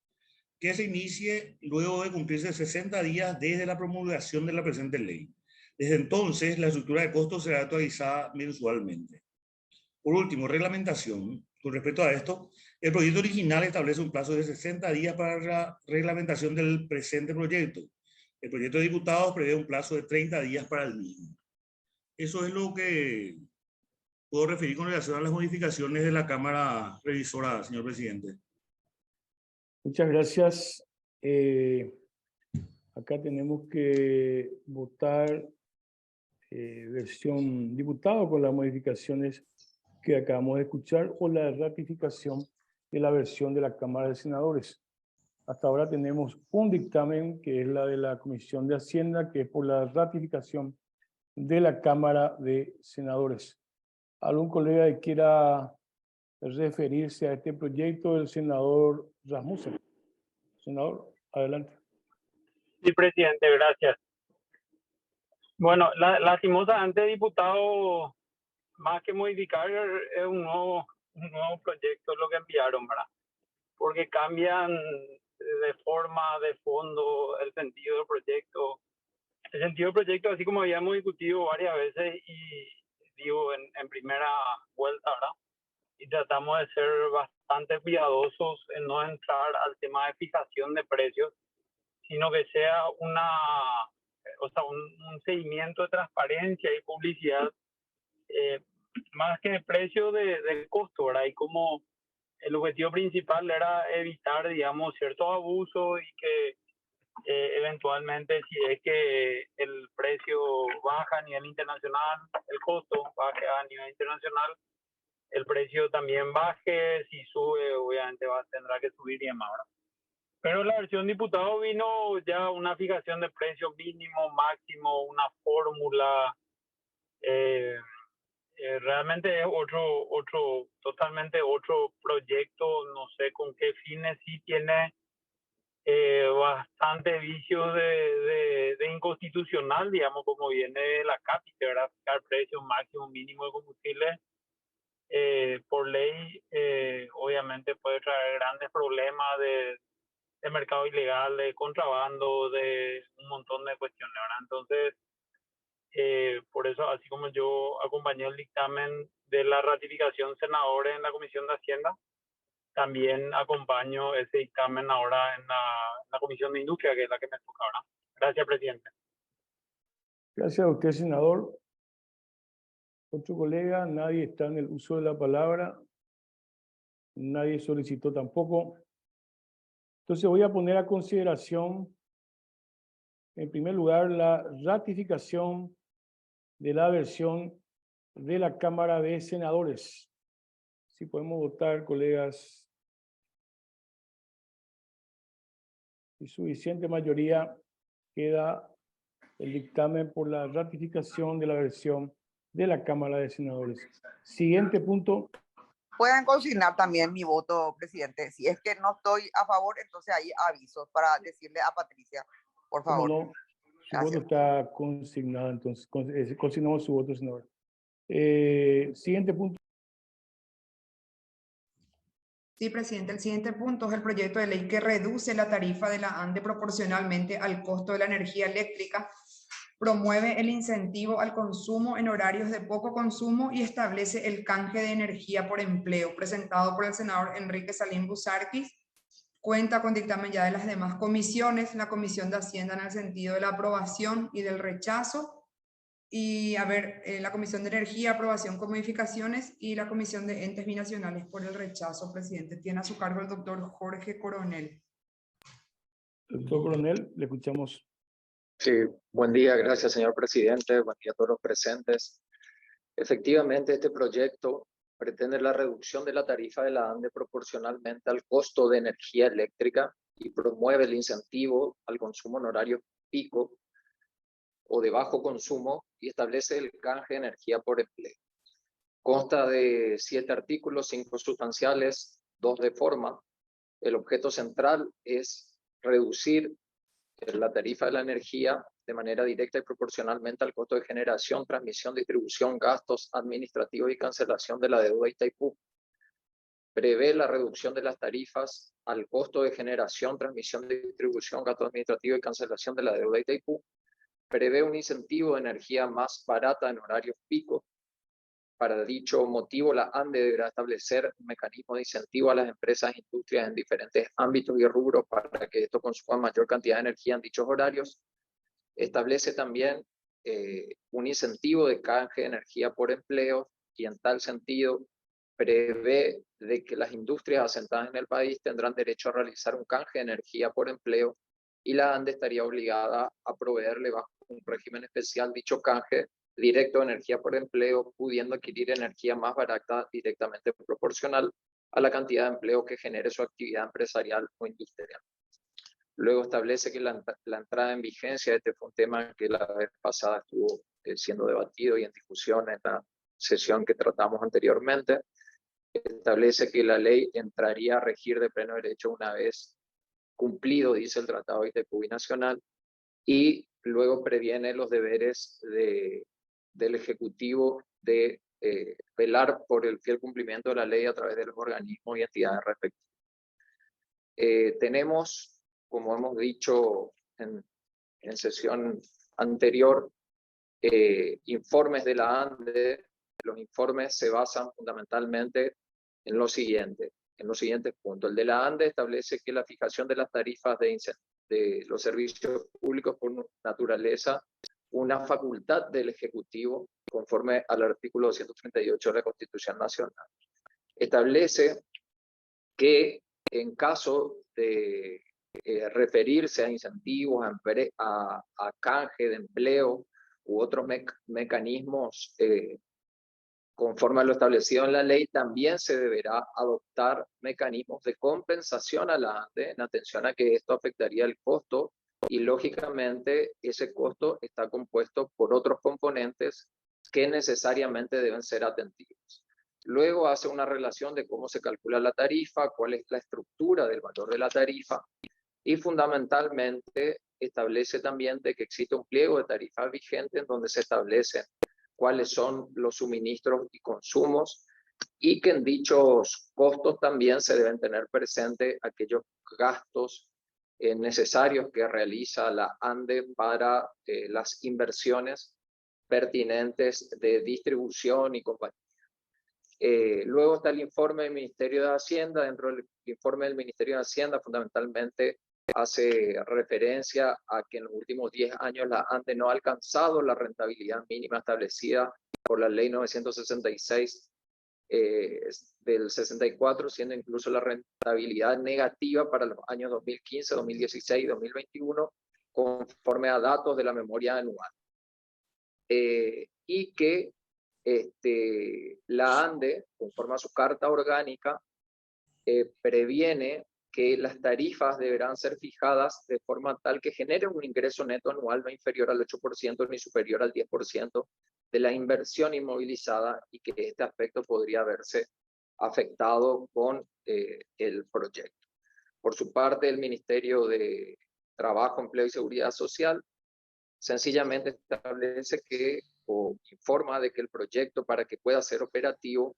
que se inicie luego de cumplirse 60 días desde la promulgación de la presente ley. Desde entonces, la estructura de costos será actualizada mensualmente. Por último, reglamentación. Con respecto a esto, el proyecto original establece un plazo de 60 días para la reglamentación del presente proyecto. El proyecto de diputados prevé un plazo de 30 días para el mismo. Eso es lo que puedo referir con relación a las modificaciones de la Cámara Revisora, señor presidente. Muchas gracias. Acá tenemos que votar versión diputado con las modificaciones que acabamos de escuchar o la ratificación de la versión de la Cámara de Senadores. Hasta ahora tenemos un dictamen que es la de la Comisión de Hacienda, que es por la ratificación de la Cámara de Senadores. ¿Algún colega que quiera referirse a este proyecto? El senador Rasmussen. Senador, adelante. Sí, presidente, gracias. Bueno, lastimosamente, diputado, más que modificar, es un nuevo proyecto lo que enviaron, ¿verdad? Porque cambian de forma, de fondo, el sentido del proyecto. El sentido del proyecto, así como habíamos discutido varias veces y digo en primera vuelta, ¿verdad? Y tratamos de ser bastante cuidadosos en no entrar al tema de fijación de precios, sino que sea un seguimiento de transparencia y publicidad, más que de precio del costo, ¿verdad? Y como el objetivo principal era evitar, digamos, ciertos abusos y que eventualmente, si es que el precio baja a nivel internacional, el costo baja a nivel internacional, el precio también baje. Si sube, obviamente tendrá que subir y demás, ¿verdad? Pero la versión diputado vino ya una fijación de precio mínimo, máximo, una fórmula. Realmente es totalmente otro proyecto. No sé con qué fines. Sí tiene bastante vicios de inconstitucional, digamos, como viene de la CAPI, que era fijar precio máximo, mínimo de combustible. Por ley, obviamente puede traer grandes problemas de mercado ilegal, de contrabando, de un montón de cuestiones, ¿verdad? Entonces, por eso, así como yo acompañé el dictamen de la ratificación senadores en la Comisión de Hacienda, también acompaño ese dictamen ahora en la Comisión de Industria, que es la que me toca ahora. Gracias, presidente. Gracias a usted, senador. Otro colega, nadie está en el uso de la palabra. Nadie solicitó tampoco. Entonces voy a poner a consideración, en primer lugar, la ratificación de la versión de la Cámara de Senadores. Si podemos votar, colegas. Y suficiente mayoría queda el dictamen por la ratificación de la versión de la Cámara de Senadores. Siguiente punto. Pueden consignar también mi voto, presidente. Si es que no estoy a favor, entonces hay avisos para decirle a Patricia, por ¿Cómo favor. no? Su voto está consignado, entonces consignamos su voto, senador. Siguiente punto. Sí, presidente. El siguiente punto es el proyecto de ley que reduce la tarifa de la ANDE proporcionalmente al costo de la energía eléctrica, promueve el incentivo al consumo en horarios de poco consumo y establece el canje de energía por empleo, presentado por el senador Enrique Salín Busarquis. Cuenta con dictamen ya de las demás comisiones, la Comisión de Hacienda en el sentido de la aprobación y del rechazo, y la Comisión de Energía, aprobación con modificaciones, y la Comisión de Entes Binacionales por el rechazo. Presidente, tiene a su cargo el doctor Jorge Coronel. Doctor Coronel, le escuchamos. Sí, buen día, gracias señor presidente, buen día a todos los presentes. Efectivamente, este proyecto pretende la reducción de la tarifa de la ANDE proporcionalmente al costo de energía eléctrica y promueve el incentivo al consumo en horario pico o de bajo consumo y establece el canje de energía por empleo. Consta de 7 artículos, 5 sustanciales, 2 de forma. El objeto central es reducir la tarifa de la energía de manera directa y proporcionalmente al costo de generación, transmisión, distribución, gastos administrativos y cancelación de la deuda Itaipú. Prevé la reducción de las tarifas al costo de generación, transmisión, distribución, gastos administrativos y cancelación de la deuda Itaipú. Prevé un incentivo de energía más barata en horarios pico. Para dicho motivo, la ANDE deberá establecer un mecanismo de incentivo a las empresas e industrias en diferentes ámbitos y rubros para que esto consuma mayor cantidad de energía en dichos horarios. Establece también un incentivo de canje de energía por empleo y en tal sentido prevé de que las industrias asentadas en el país tendrán derecho a realizar un canje de energía por empleo y la ANDE estaría obligada a proveerle bajo un régimen especial dicho canje directo de energía por empleo, pudiendo adquirir energía más barata directamente proporcional a la cantidad de empleo que genere su actividad empresarial o industrial. Luego establece que la entrada en vigencia, este fue un tema que la vez pasada estuvo siendo debatido y en discusión en la sesión que tratamos anteriormente, establece que la ley entraría a regir de pleno derecho una vez cumplido, dice el Tratado Itaipú Binacional, y luego previene los deberes del Ejecutivo de velar por el fiel cumplimiento de la ley a través de los organismos y entidades respectivas. Tenemos, como hemos dicho en sesión anterior, informes de la ANDE. Los informes se basan fundamentalmente en los siguientes puntos. El de la ANDE establece que la fijación de las tarifas de los servicios públicos por naturaleza, una facultad del Ejecutivo, conforme al artículo 238 de la Constitución Nacional. Establece que en caso de referirse a incentivos, a canje de empleo u otros mecanismos conforme a lo establecido en la ley, también se deberá adoptar mecanismos de compensación a la ANDE en atención a que esto afectaría el costo y lógicamente ese costo está compuesto por otros componentes que necesariamente deben ser atendidos. Luego hace una relación de cómo se calcula la tarifa, cuál es la estructura del valor de la tarifa y fundamentalmente establece también de que existe un pliego de tarifas vigente en donde se establecen cuáles son los suministros y consumos y que en dichos costos también se deben tener presente aquellos gastos necesarios que realiza la ANDE para las inversiones pertinentes de distribución y compañía. Luego está el informe del Ministerio de Hacienda. Dentro del informe del Ministerio de Hacienda fundamentalmente hace referencia a que en los últimos 10 años la ANDE no ha alcanzado la rentabilidad mínima establecida por la ley 966 del 64, siendo incluso la rentabilidad negativa para los años 2015, 2016 y 2021, conforme a datos de la memoria anual. Y que la ANDE, conforme a su carta orgánica, previene que las tarifas deberán ser fijadas de forma tal que generen un ingreso neto anual no inferior al 8% ni superior al 10% de la inversión inmovilizada, y que este aspecto podría verse afectado con el proyecto. Por su parte, el Ministerio de Trabajo, Empleo y Seguridad Social sencillamente establece que, o informa de que el proyecto, para que pueda ser operativo,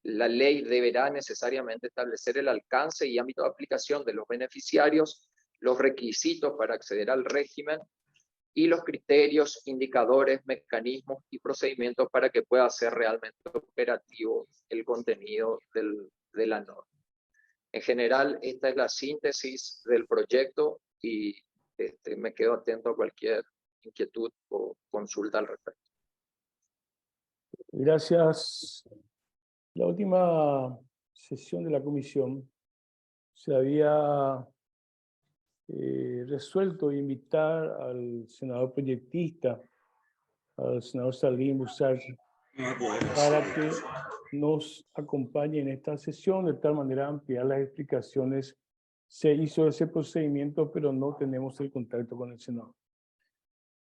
la ley deberá necesariamente establecer el alcance y ámbito de aplicación de los beneficiarios, los requisitos para acceder al régimen y los criterios, indicadores, mecanismos y procedimientos para que pueda ser realmente operativo el contenido de la norma. En general, esta es la síntesis del proyecto y me quedo atento a cualquier inquietud o consulta al respecto. Gracias. La última sesión de la comisión se había resuelto invitar al senador proyectista, al senador Salín Busar, para que nos acompañe en esta sesión, de tal manera ampliar las explicaciones. Se hizo ese procedimiento, pero no tenemos el contacto con el senador.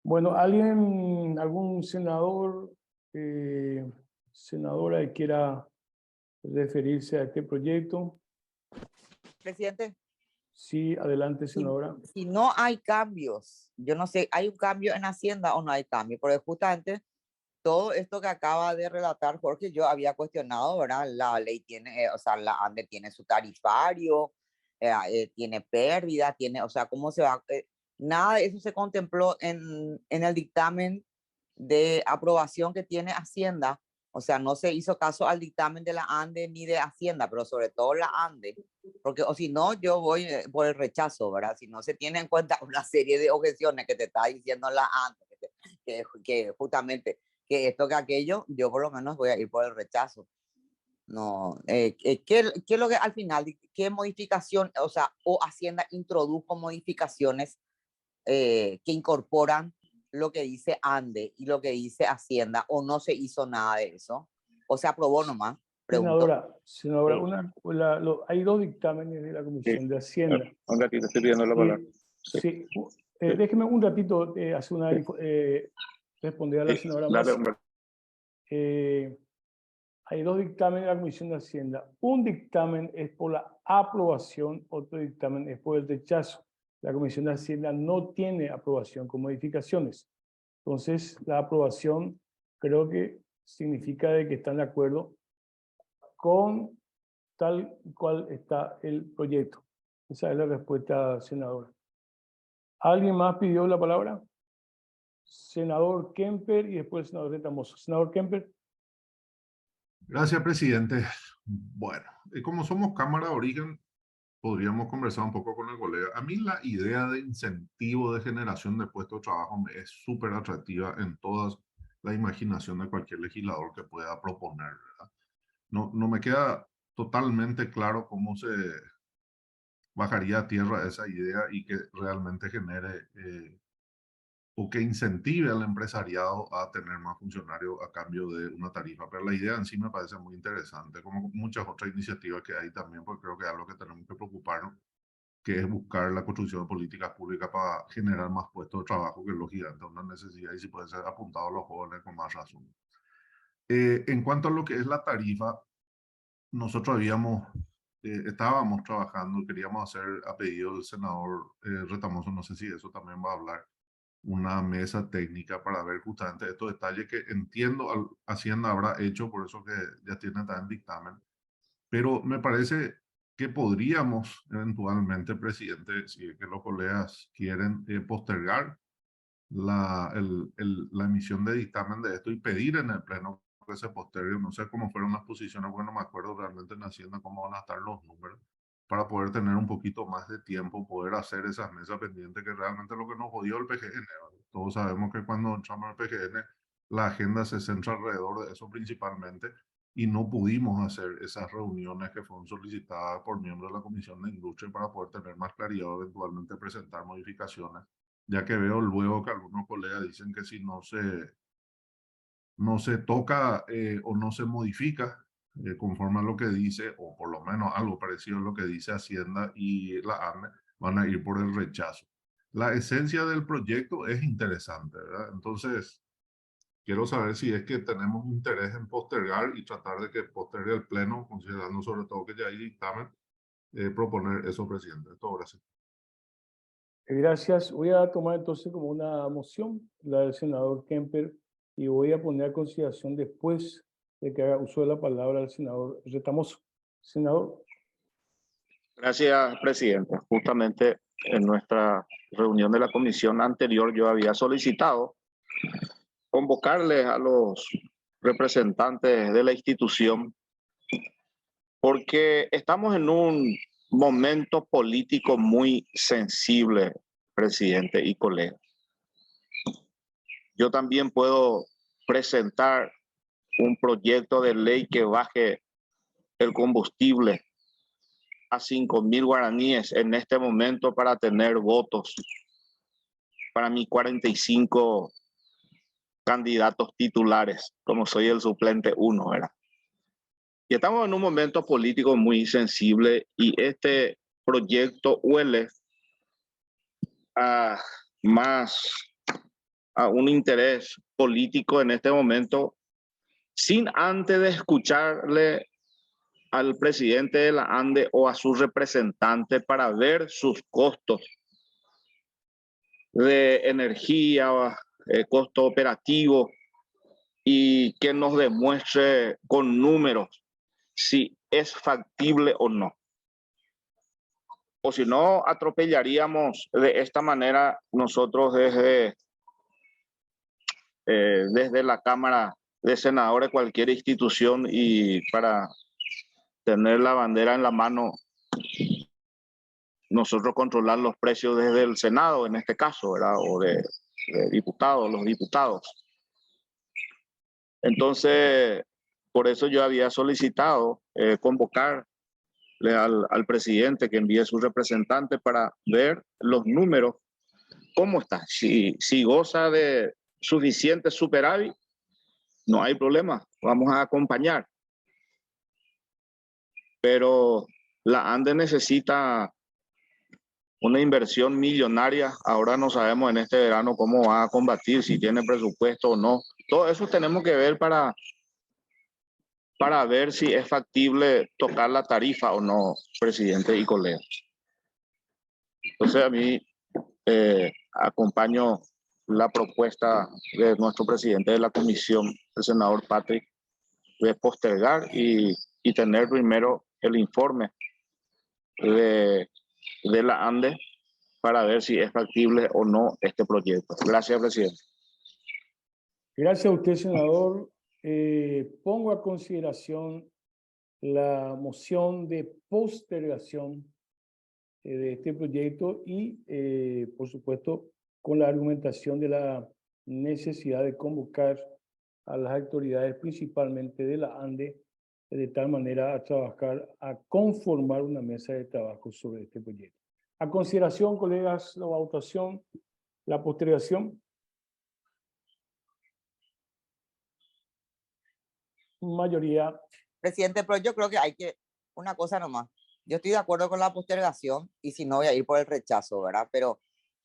Bueno, algún senador, senadora que quiera referirse a este proyecto? Presidente. Sí, adelante, senadora. Si no hay cambios, yo no sé, ¿hay un cambio en Hacienda o no hay cambio? Porque justamente todo esto que acaba de relatar Jorge, yo había cuestionado, ¿verdad? La ley tiene, o sea, la ANDE tiene su tarifario, tiene pérdida, tiene, o sea, ¿cómo se va? Nada de eso se contempló en el dictamen de aprobación que tiene Hacienda. O sea, no se hizo caso al dictamen de la ANDE ni de Hacienda, pero sobre todo la ANDE, porque o si no, yo voy por el rechazo, ¿verdad? Si no se tiene en cuenta una serie de objeciones que te está diciendo la ANDE, que justamente que esto que aquello, yo por lo menos voy a ir por el rechazo. No, ¿qué es lo que al final, qué modificación, o sea, o Hacienda introdujo modificaciones que incorporan lo que dice ANDE y lo que dice Hacienda, o no se hizo nada de eso, o se aprobó nomás? Pregunto. Senadora, hay dos dictámenes de la Comisión de Hacienda. Un ratito, estoy pidiendo la palabra. Sí, déjeme un ratito responder a la senadora Massa. Hay dos dictámenes de la Comisión de Hacienda. Un dictamen es por la aprobación, otro dictamen es por el rechazo. La Comisión de Hacienda no tiene aprobación con modificaciones. Entonces, la aprobación creo que significa de que están de acuerdo con tal cual está el proyecto. Esa es la respuesta, senadora. ¿Alguien más pidió la palabra? Senador Kemper y después el senador Retamoso. Senador Kemper. Gracias, presidente. Bueno, como somos Cámara de Origen, podríamos conversar un poco con el colega. A mí la idea de incentivo de generación de puestos de trabajo me es súper atractiva en toda la imaginación de cualquier legislador que pueda proponer, ¿verdad? No me queda totalmente claro cómo se bajaría a tierra esa idea y que realmente genere o que incentive al empresariado a tener más funcionarios a cambio de una tarifa. Pero la idea en sí me parece muy interesante, como muchas otras iniciativas que hay también, porque creo que es algo que tenemos que preocuparnos, que es buscar la construcción de políticas públicas para generar más puestos de trabajo, que es lo gigante, una necesidad, y si puede ser apuntado a los jóvenes con más razón. En cuanto a lo que es la tarifa, nosotros estábamos trabajando, queríamos hacer a pedido del senador Retamoso, no sé si eso también va a hablar, una mesa técnica para ver justamente estos detalles que entiendo Hacienda habrá hecho, por eso que ya tiene también dictamen. Pero me parece que podríamos eventualmente, presidente, si es que los colegas quieren postergar la emisión de dictamen de esto y pedir en el pleno que se postergue. No sé cómo fueron las posiciones, porque no me acuerdo realmente en Hacienda cómo van a estar los números, para poder tener un poquito más de tiempo, poder hacer esas mesas pendientes, que realmente es lo que nos jodió el PGN. ¿Verdad? Todos sabemos que cuando entramos al PGN, la agenda se centra alrededor de eso principalmente, y no pudimos hacer esas reuniones que fueron solicitadas por miembros de la Comisión de Industria para poder tener más claridad o eventualmente presentar modificaciones, ya que veo luego que algunos colegas dicen que si no se toca o no se modifica conforme a lo que dice, o por lo menos algo parecido a lo que dice Hacienda y la ANDE, van a ir por el rechazo. La esencia del proyecto es interesante, ¿verdad? Entonces, quiero saber si es que tenemos interés en postergar y tratar de que postergue el Pleno, considerando sobre todo que ya hay dictamen, proponer eso, presidente. Todo, gracias. Gracias. Voy a tomar entonces como una moción la del senador Kemper y voy a poner a consideración después de que haga uso de la palabra el senador Retamoso. Senador. Gracias, presidente. Justamente en nuestra reunión de la comisión anterior yo había solicitado convocarles a los representantes de la institución porque estamos en un momento político muy sensible, presidente y colegas. Yo también puedo presentar un proyecto de ley que baje el combustible a 5.000 guaraníes en este momento para tener votos para mis 45 candidatos titulares, como soy el suplente 1, ¿verdad? Y estamos en un momento político muy sensible y este proyecto huele a un interés político en este momento, sin antes de escucharle al presidente de la ANDE o a su representante para ver sus costos de energía, costo operativo, y que nos demuestre con números si es factible o no. O si no, atropellaríamos de esta manera nosotros desde la Cámara de Senadores, cualquier institución, y para tener la bandera en la mano, nosotros controlar los precios desde el Senado, en este caso, ¿verdad? O de diputados, los diputados. Entonces, por eso yo había solicitado convocarle al presidente que envíe su representante para ver los números, cómo está. Si goza de suficiente superávit, no hay problema, vamos a acompañar. Pero la ANDE necesita una inversión millonaria. Ahora no sabemos en este verano cómo va a combatir, si tiene presupuesto o no. Todo eso tenemos que ver para ver si es factible tocar la tarifa o no, presidente y colegas. Entonces a mí acompaño la propuesta de nuestro presidente de la comisión, el senador Patrick, de postergar y tener primero el informe de la ANDE para ver si es factible o no este proyecto. Gracias, presidente. Gracias a usted, senador. Pongo a consideración la moción de postergación de este proyecto y, por supuesto, con la argumentación de la necesidad de convocar a las autoridades, principalmente de la ANDE, de tal manera a trabajar, a conformar una mesa de trabajo sobre este proyecto. A consideración, colegas, la votación, la postergación. Mayoría. Presidente, pero yo creo que hay que, una cosa nomás, yo estoy de acuerdo con la postergación y si no voy a ir por el rechazo, ¿verdad? Pero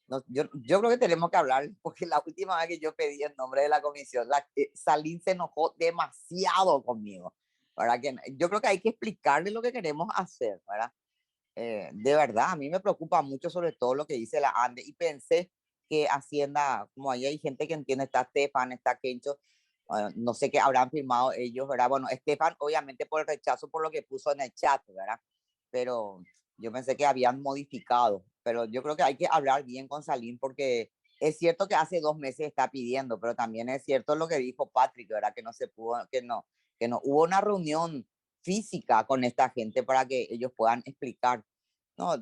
no, yo creo que tenemos que hablar, porque la última vez que yo pedí el nombre de la comisión, Salín se enojó demasiado conmigo, ¿verdad? Que yo creo que hay que explicarle lo que queremos hacer, ¿verdad? De verdad, a mí me preocupa mucho sobre todo lo que dice la ANDE y pensé que Hacienda, como ahí hay gente que entiende, está Estefan, está Kencho, no sé qué habrán firmado ellos, ¿verdad? Bueno, Estefan obviamente por el rechazo por lo que puso en el chat, ¿verdad? Pero yo pensé que habían modificado, pero yo creo que hay que hablar bien con Salín porque es cierto que hace 2 meses está pidiendo, pero también es cierto lo que dijo Patrick, ¿verdad? Que no se pudo, que no hubo una reunión física con esta gente para que ellos puedan explicar. No,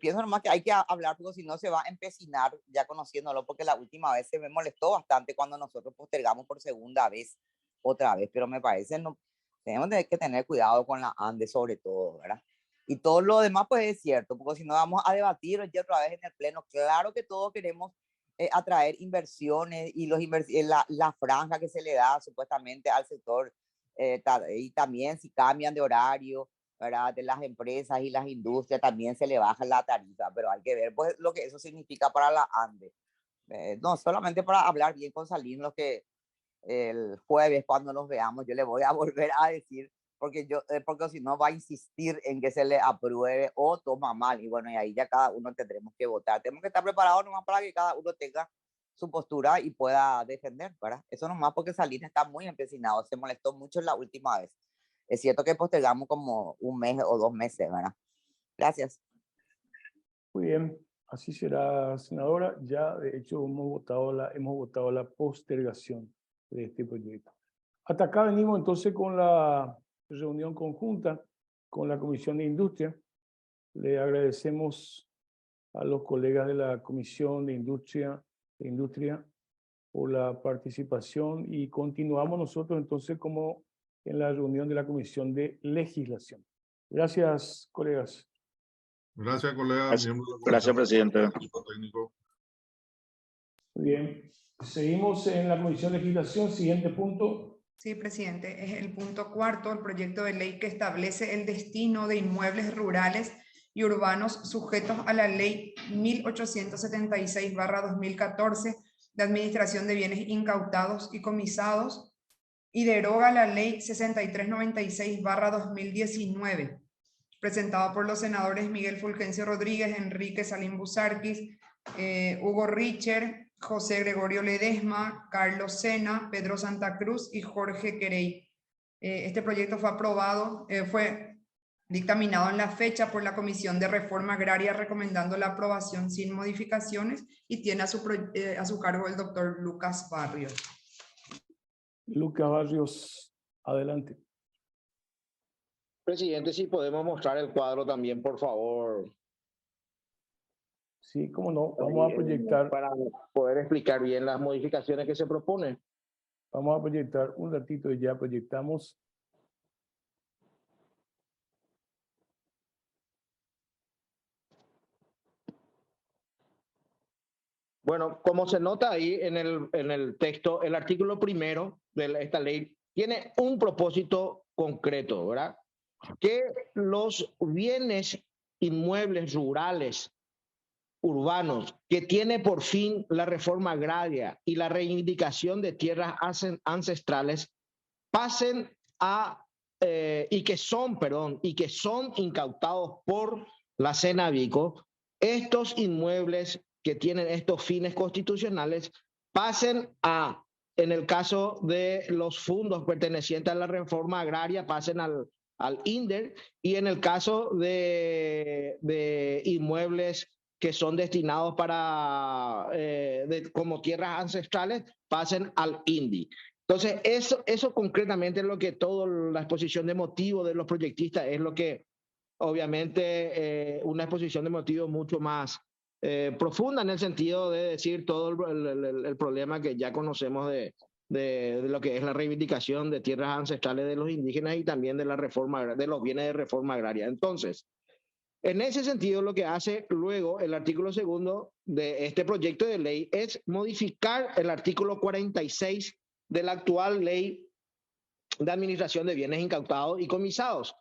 pienso nomás que hay que hablar, porque si no se va a empecinar ya conociéndolo, porque la última vez se me molestó bastante cuando nosotros postergamos por segunda vez, otra vez, pero me parece, no, tenemos que tener cuidado con la ANDE sobre todo, ¿verdad? Y todo lo demás pues es cierto, porque si no vamos a debatir ya otra vez en el pleno, claro que todos queremos atraer inversiones y la franja que se le da supuestamente al sector, y también si cambian de horario, ¿verdad? De las empresas y las industrias también se le baja la tarifa, pero hay que ver pues lo que eso significa para la ANDE. No, solamente para hablar bien con Salim, lo que el jueves cuando nos veamos yo le voy a volver a decir, porque si no va a insistir en que se le apruebe o toma mal, y bueno, y ahí ya cada uno tendremos que votar. Tenemos que estar preparados nomás para que cada uno tenga su postura y pueda defender, ¿verdad? Eso nomás porque Salim está muy empecinado, se molestó mucho la última vez. Es cierto que postergamos como un mes o 2 meses, ¿verdad? Gracias. Muy bien, así será, senadora. Ya, de hecho, hemos votado la postergación de este proyecto. Hasta acá venimos entonces con la reunión conjunta con la Comisión de Industria. Le agradecemos a los colegas de la Comisión de Industria por la participación y continuamos nosotros entonces como en la reunión de la Comisión de Legislación. Gracias, colegas. Gracias, colegas. Gracias, presidente. Técnico. Muy bien. Seguimos en la Comisión de Legislación. Siguiente punto. Sí, presidente. Es el punto 4, el proyecto de ley que establece el destino de inmuebles rurales y urbanos sujetos a la ley 1876/2014 de administración de bienes incautados y comisados y deroga la ley 6396/2019, presentado por los senadores Miguel Fulgencio Rodríguez, Enrique Salim Busarquis, Hugo Richer, José Gregorio Ledesma, Carlos Sena, Pedro Santa Cruz y Jorge Querey. Este proyecto fue dictaminado en la fecha por la Comisión de Reforma Agraria, recomendando la aprobación sin modificaciones, y tiene a su cargo el doctor Lucas Barrios. Lucas Barrios, adelante. Presidente, si podemos mostrar el cuadro también, por favor. Sí, cómo no. Vamos a proyectar. Para poder explicar bien las modificaciones que se proponen. Vamos a proyectar un ratito y ya proyectamos. Bueno, como se nota ahí en el texto, el artículo primero de esta ley tiene un propósito concreto, ¿verdad? Que los bienes inmuebles rurales, urbanos, que tiene por fin la reforma agraria y la reivindicación de tierras ancestrales, pasen a, y que son incautados por la Cenavico, estos inmuebles que tienen estos fines constitucionales pasen a, en el caso de los fondos pertenecientes a la reforma agraria, pasen al INDER, y en el caso de inmuebles que son destinados para como tierras ancestrales, pasen al INDI. Entonces, eso concretamente es lo que toda la exposición de motivos de los proyectistas es lo que, obviamente, una exposición de motivos mucho más profunda en el sentido de decir todo el problema que ya conocemos de lo que es la reivindicación de tierras ancestrales de los indígenas y también de la reforma de los bienes de reforma agraria. Entonces, en ese sentido, lo que hace luego el artículo segundo de este proyecto de ley es modificar el artículo 46 de la actual ley de administración de bienes incautados y comisados,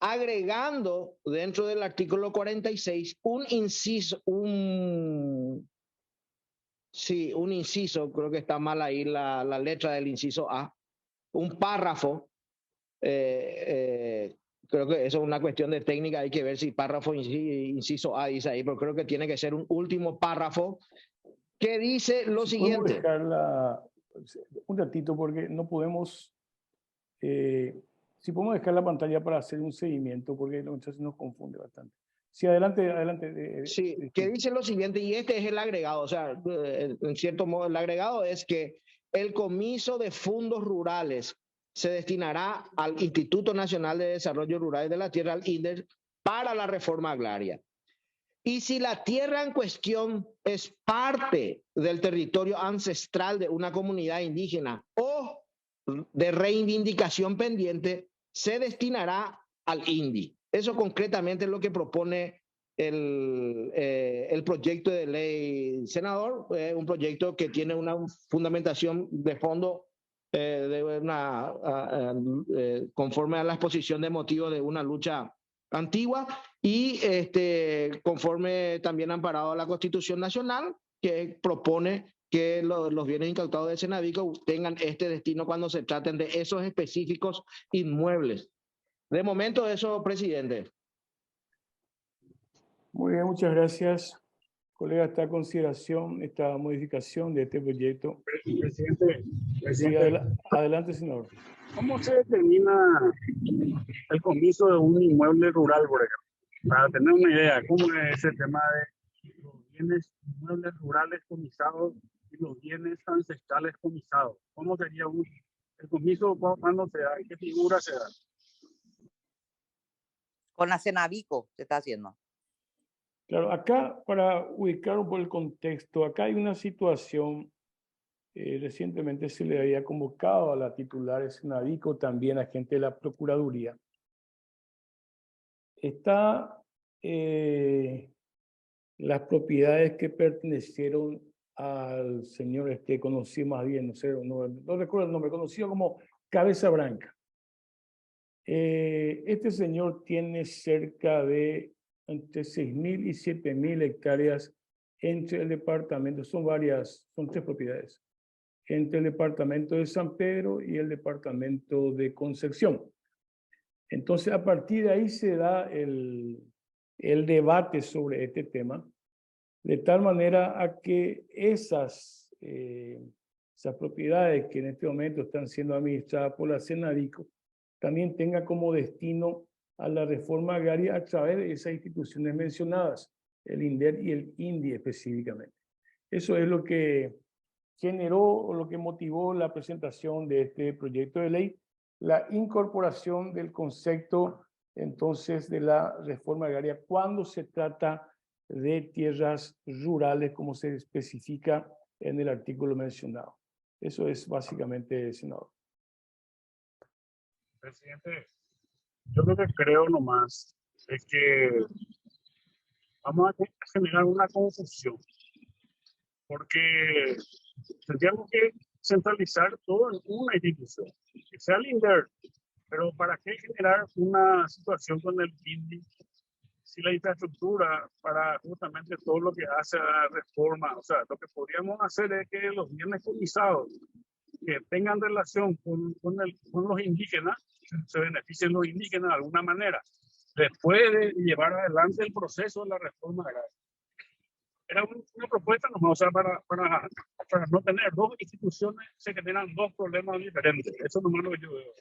agregando dentro del artículo 46 un inciso, creo que está mal ahí la letra del inciso A, un párrafo, creo que eso es una cuestión de técnica, hay que ver si párrafo inciso A dice ahí, pero creo que tiene que ser un último párrafo que dice lo siguiente. Un ratito, porque no podemos, si podemos dejar la pantalla para hacer un seguimiento, porque entonces nos confunde bastante. Sí, adelante. Sí, que dice lo siguiente, y este es el agregado, o sea, en cierto modo el agregado es que el comiso de fondos rurales se destinará al Instituto Nacional de Desarrollo Rural y de la Tierra, al INDER, para la reforma agraria. Y si la tierra en cuestión es parte del territorio ancestral de una comunidad indígena o de reivindicación pendiente, se destinará al INDI. Eso concretamente es lo que propone el proyecto de ley, senador, un proyecto que tiene una fundamentación de fondo conforme a la exposición de motivos de una lucha antigua y conforme también amparado a la Constitución Nacional, que propone que los bienes incautados de Senavico tengan este destino cuando se traten de esos específicos inmuebles. De momento eso, presidente. Muy bien, muchas gracias. Colega, esta consideración, esta modificación de este proyecto. Presidente, Sí, adelante, senador. ¿cómo se determina el comiso de un inmueble rural, por ejemplo? Para tener una idea, ¿cómo es ese tema de los bienes inmuebles rurales comisados y los bienes ancestrales comisados? ¿Cómo sería el comiso cuando se da? ¿Qué figura se da? Con la Senavico se está haciendo. Claro, acá, para ubicar un poco el contexto, acá hay una situación, recientemente se le había convocado a la titular de Senavico, también a gente de la Procuraduría. Está las propiedades que pertenecieron al señor, conocido más bien, no sé, no recuerdo el nombre, conocido como Cabeza Branca. Este señor tiene cerca de entre 6.000 y 7.000 hectáreas entre el departamento, son tres propiedades, entre el departamento de San Pedro y el departamento de Concepción. Entonces, a partir de ahí se da el debate sobre este tema, de tal manera a que esas propiedades que en este momento están siendo administradas por la Senavico también tengan como destino a la reforma agraria a través de esas instituciones mencionadas, el INDER y el INDI específicamente. Eso es lo que generó o lo que motivó la presentación de este proyecto de ley, la incorporación del concepto entonces de la reforma agraria cuando se trata de tierras rurales, como se especifica en el artículo mencionado. Eso es básicamente, senador. Presidente, yo lo que creo nomás es que vamos a generar una confusión, porque tendríamos que centralizar todo en una institución, que sea el INDER, pero ¿para qué generar una situación con el INDI si la infraestructura para justamente todo lo que hace a la reforma? O sea, lo que podríamos hacer es que los bienes comisados que tengan relación con los indígenas, se beneficien los indígenas de alguna manera, después de llevar adelante el proceso de la reforma agraria. Era una propuesta nomás, o sea, para no tener dos instituciones que generan dos problemas diferentes. Eso nomás lo que yo veo.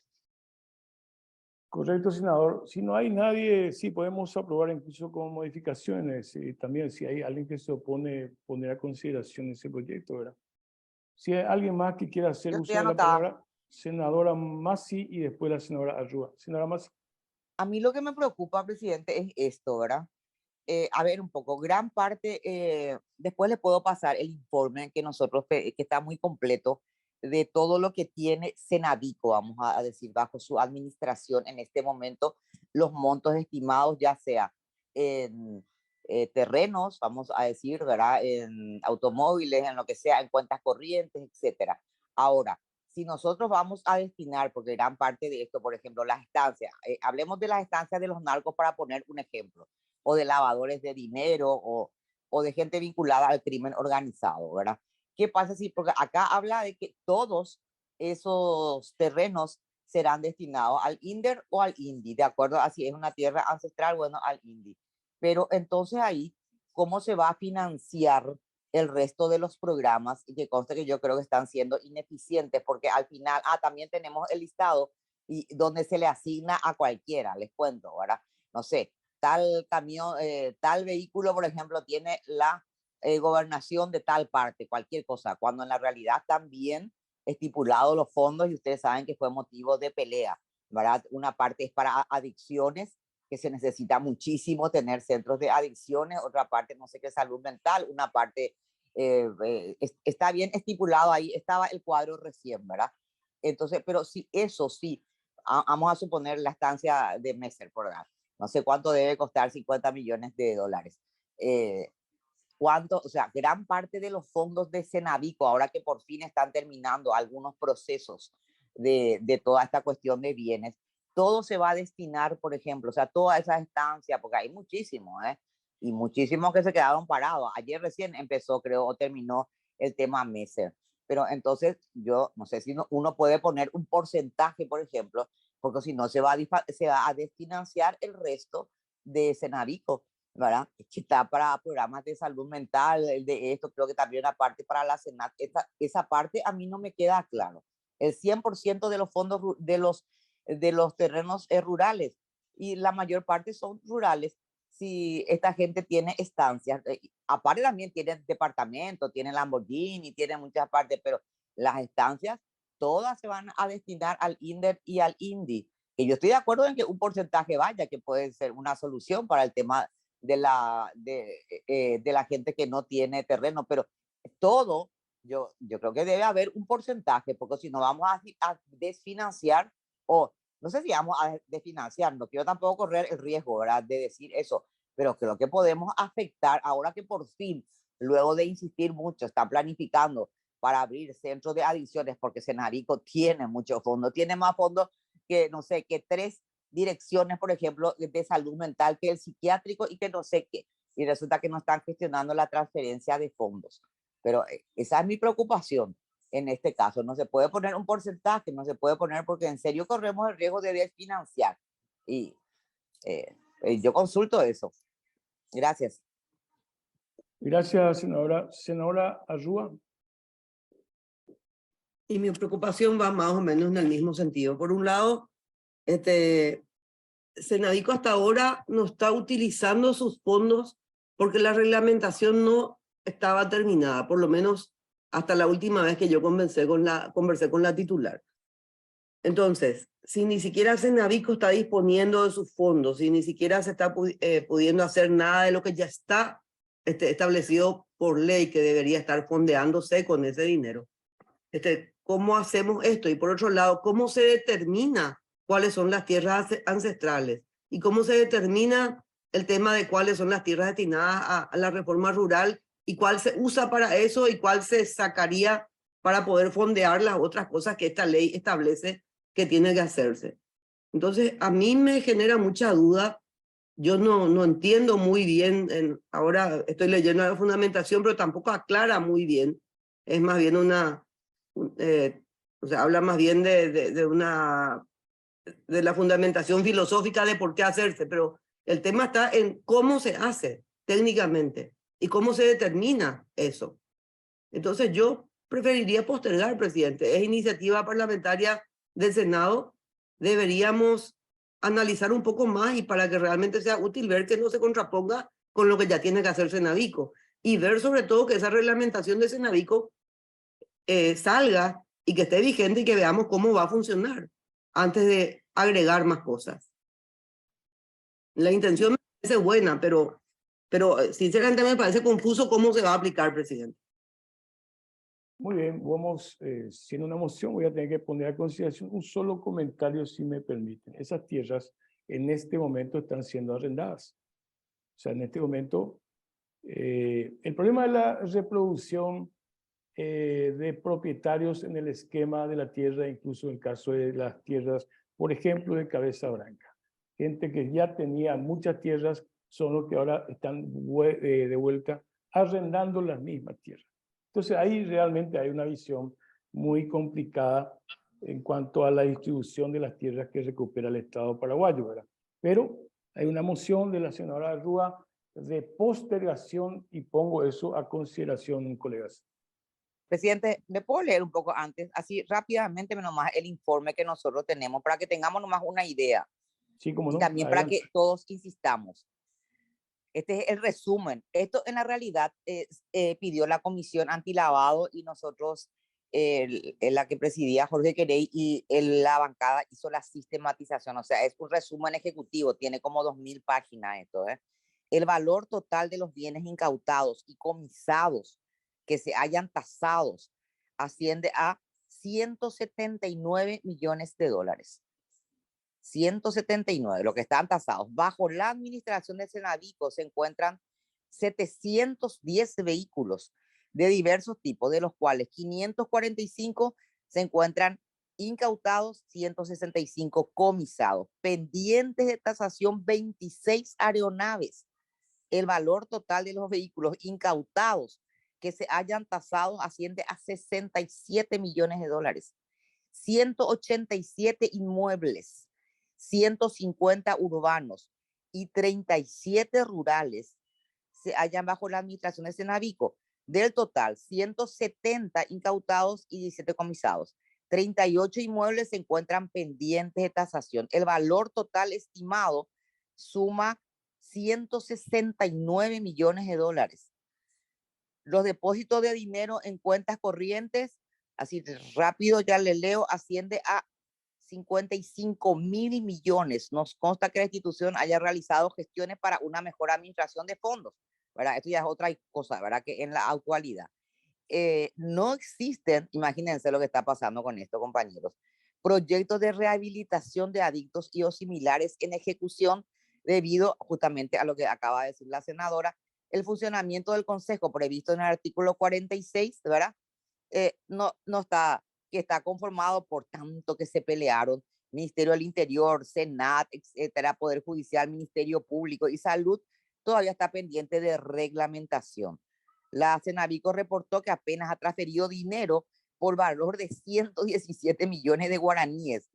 Correcto, senador. Si no hay nadie, sí podemos aprobar incluso con modificaciones. Y también si hay alguien que se opone, poner a consideración ese proyecto, ¿verdad? Si hay alguien más que quiera hacer uso de la palabra, senadora Massi y después la senadora Arrua. Senadora Massi. A mí lo que me preocupa, presidente, es esto, ¿verdad? A ver, un poco, gran parte, después le puedo pasar el informe que nosotros, que está muy completo, de todo lo que tiene Senavico, vamos a decir, bajo su administración en este momento, los montos estimados, ya sea en terrenos, vamos a decir, ¿verdad? En automóviles, en lo que sea, en cuentas corrientes, etcétera. Ahora, si nosotros vamos a destinar, porque gran parte de esto, por ejemplo, las estancias, hablemos de las estancias de los narcos para poner un ejemplo, o de lavadores de dinero, o de gente vinculada al crimen organizado, ¿verdad? ¿Qué pasa si, porque acá habla de que todos esos terrenos serán destinados al INDER o al INDI, de acuerdo a si es una tierra ancestral, bueno, al INDI. Pero entonces ahí, ¿cómo se va a financiar el resto de los programas? Y que conste que yo creo que están siendo ineficientes, porque al final, también tenemos el listado y donde se le asigna a cualquiera, les cuento, ¿verdad? No sé, tal camión, tal vehículo, por ejemplo, tiene la gobernación de tal parte, cualquier cosa, cuando en la realidad también estipulado los fondos y ustedes saben que fue motivo de pelea, ¿verdad? Una parte es para adicciones, que se necesita muchísimo tener centros de adicciones, otra parte no sé qué, salud mental, una parte está bien estipulado ahí, estaba el cuadro recién, ¿verdad? Entonces, pero sí, eso sí, vamos a suponer la estancia de Messer, por dar, no sé cuánto debe costar, $50 millones. Cuánto, o sea, gran parte de los fondos de Cenavico, ahora que por fin están terminando algunos procesos de toda esta cuestión de bienes, todo se va a destinar, por ejemplo, o sea, toda esa estancia, porque hay muchísimos, y muchísimos que se quedaron parados. Ayer recién empezó, creo, o terminó el tema Messer. Pero entonces yo no sé si uno puede poner un porcentaje, por ejemplo, porque si no se va a desfinanciar el resto de Cenavico, ¿verdad? Que está para programas de salud mental, de esto, creo que también una parte para la Senat. Esa parte a mí no me queda claro. El 100% de los fondos de los terrenos rurales, y la mayor parte son rurales. Si esta gente tiene estancias, aparte también tienen departamento, tienen Lamborghini, tienen muchas partes, pero las estancias todas se van a destinar al INDER y al INDI. Y yo estoy de acuerdo en que un porcentaje vaya, que puede ser una solución para el tema de la gente que no tiene terreno, pero todo, yo creo que debe haber un porcentaje, porque si no vamos a desfinanciar, o no sé si vamos a desfinanciar, no quiero tampoco correr el riesgo, ¿verdad?, de decir eso, pero creo que podemos afectar, ahora que por fin, luego de insistir mucho, están planificando para abrir centros de adicciones, porque Cenavico tiene muchos fondos, tiene más fondos que, no sé, que 3 direcciones, por ejemplo, de salud mental, que el psiquiátrico y que no sé qué, y resulta que no están gestionando la transferencia de fondos. Pero esa es mi preocupación en este caso. No se puede poner un porcentaje, no se puede poner, porque en serio corremos el riesgo de desfinanciar. Y yo consulto eso. Gracias. Gracias, senadora. Senadora Arrua. Y mi preocupación va más o menos en el mismo sentido. Por un lado, Cenavico hasta ahora no está utilizando sus fondos porque la reglamentación no estaba terminada, por lo menos hasta la última vez que yo conversé con la titular. Entonces, si ni siquiera Cenavico está disponiendo de sus fondos, si ni siquiera se está pudiendo hacer nada de lo que ya está establecido por ley que debería estar fondeándose con ese dinero, ¿cómo hacemos esto? Y por otro lado, ¿cómo se determina cuáles son las tierras ancestrales? ¿Y cómo se determina el tema de cuáles son las tierras destinadas a la reforma rural y cuál se usa para eso y cuál se sacaría para poder fondear las otras cosas que esta ley establece que tiene que hacerse? Entonces, a mí me genera mucha duda. Yo no entiendo muy bien, ahora estoy leyendo la fundamentación, pero tampoco aclara muy bien. Es más bien o sea, habla más bien de la fundamentación filosófica de por qué hacerse, pero el tema está en cómo se hace técnicamente y cómo se determina eso. Entonces yo preferiría postergar, presidente. Es iniciativa parlamentaria del Senado. Deberíamos analizar un poco más y para que realmente sea útil ver que no se contraponga con lo que ya tiene que hacer Cenavico y ver sobre todo que esa reglamentación de Cenavico salga y que esté vigente y que veamos cómo va a funcionar antes de agregar más cosas. La intención me parece buena, pero sinceramente me parece confuso cómo se va a aplicar, presidente. Muy bien, vamos, siendo una moción, voy a tener que poner a consideración un solo comentario, si me permiten. Esas tierras en este momento están siendo arrendadas. O sea, en este momento, el problema de la reproducción de propietarios en el esquema de la tierra, incluso en el caso de las tierras, por ejemplo, de Cabeza Branca. Gente que ya tenía muchas tierras son los que ahora están de vuelta arrendando las mismas tierras. Entonces ahí realmente hay una visión muy complicada en cuanto a la distribución de las tierras que recupera el Estado paraguayo, ¿verdad? Pero hay una moción de la senadora Arrua de postergación y pongo eso a consideración, colegas. Presidente, ¿me puedo leer un poco antes? Así rápidamente nomás el informe que nosotros tenemos para que tengamos nomás una idea. Sí, como no. Y también Adelante. para que todos insistamos. Este es el resumen. Esto en la realidad pidió la Comisión Antilavado y nosotros la que presidía Jorge Querey, y la bancada hizo la sistematización. O sea, es un resumen ejecutivo, tiene como 2000 páginas esto. El valor total de los bienes incautados y comisados que se hayan tasados asciende a 179 millones de dólares. 179, lo que están tasados. Bajo la administración de Senavico se encuentran 710 vehículos de diversos tipos, de los cuales 545 se encuentran incautados, 165 comisados. Pendientes de tasación, 26 aeronaves. El valor total de los vehículos incautados que se hayan tasado asciende a 67 millones de dólares. 187 inmuebles, 150 urbanos y 37 rurales se hallan bajo la administración de Senavico. Del total, 170 incautados y 17 comisados. 38 inmuebles se encuentran pendientes de tasación. El valor total estimado suma 169 millones de dólares. Los depósitos de dinero en cuentas corrientes, así rápido ya le leo, asciende a 55.000 millones. Nos consta que la institución haya realizado gestiones para una mejor administración de fondos, ¿verdad? Esto ya es otra cosa, ¿verdad? Que en la actualidad no existen, imagínense lo que está pasando con esto, compañeros, proyectos de rehabilitación de adictos y o similares en ejecución debido justamente a lo que acaba de decir la senadora, el funcionamiento del Consejo previsto en el artículo 46, ¿verdad? No está, que está conformado por tanto que se pelearon, Ministerio del Interior, Senat, etcétera, Poder Judicial, Ministerio Público y Salud, todavía está pendiente de reglamentación. La Senavico reportó que apenas ha transferido dinero por valor de 117 millones de guaraníes.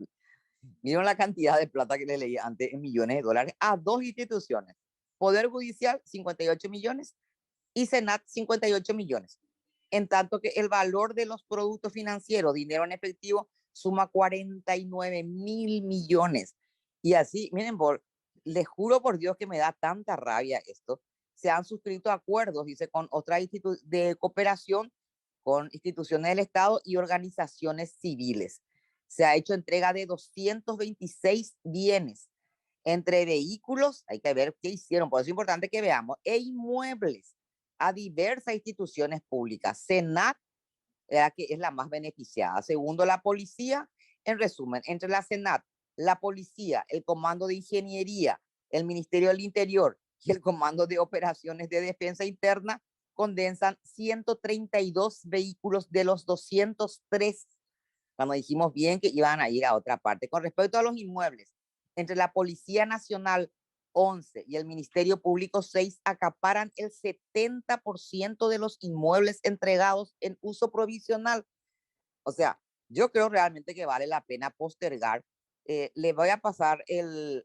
Miren la cantidad de plata que le leí antes en millones de dólares a dos instituciones. Poder Judicial, 58 millones y Senat, 58 millones. En tanto que el valor de los productos financieros, dinero en efectivo, suma 49.000 millones. Y así, miren, les juro por Dios que me da tanta rabia esto. Se han suscrito acuerdos, dice, con otras instituciones de cooperación, con instituciones del Estado y organizaciones civiles. Se ha hecho entrega de 226 bienes, entre vehículos, hay que ver qué hicieron, por eso es importante que veamos, e inmuebles a diversas instituciones públicas. Senat, que es la más beneficiada. Segundo, la policía. En resumen, entre la Senat, la policía, el Comando de Ingeniería, el Ministerio del Interior y el Comando de Operaciones de Defensa Interna, condensan 132 vehículos de los 203, cuando dijimos bien que iban a ir a otra parte. Con respecto a los inmuebles, entre la Policía Nacional 11 y el Ministerio Público 6 acaparan el 70% de los inmuebles entregados en uso provisional. O sea, yo creo realmente que vale la pena postergar. Le voy a pasar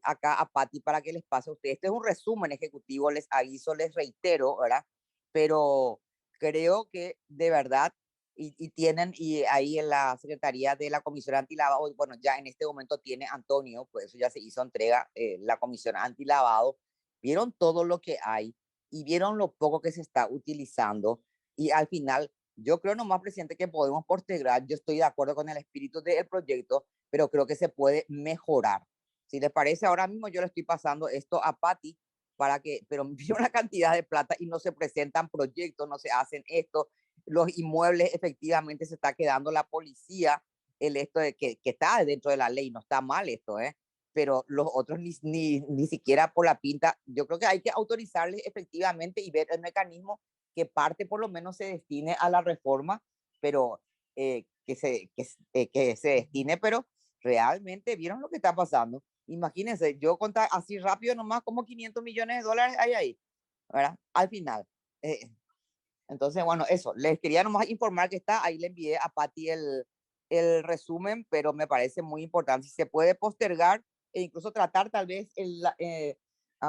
acá a Patti para que les pase a ustedes. Este es un resumen ejecutivo, les aviso, les reitero, ¿verdad? Pero creo que de verdad, y tienen, y ahí en la Secretaría de la Comisión Antilavado, bueno, ya en este momento tiene Antonio, pues eso ya se hizo entrega, la Comisión Antilavado, vieron todo lo que hay y vieron lo poco que se está utilizando, y al final, yo creo nomás, presidente, que podemos postergar. Yo estoy de acuerdo con el espíritu del proyecto, pero creo que se puede mejorar. Si les parece, ahora mismo yo le estoy pasando esto a Patti, para que, pero vio una cantidad de plata y no se presentan proyectos, no se hacen esto. Los inmuebles efectivamente se está quedando la policía, esto de que está dentro de la ley, no está mal esto, pero los otros ni siquiera por la pinta. Yo creo que hay que autorizarles efectivamente y ver el mecanismo que parte por lo menos se destine a la reforma, pero que se destine, pero realmente vieron lo que está pasando. Imagínense, yo contar así rápido nomás como 500 millones de dólares hay ahí, ¿verdad? Al final. Entonces, bueno, eso, les quería nomás informar que está, ahí le envié a Patti el resumen, pero me parece muy importante. Si se puede postergar e incluso tratar tal vez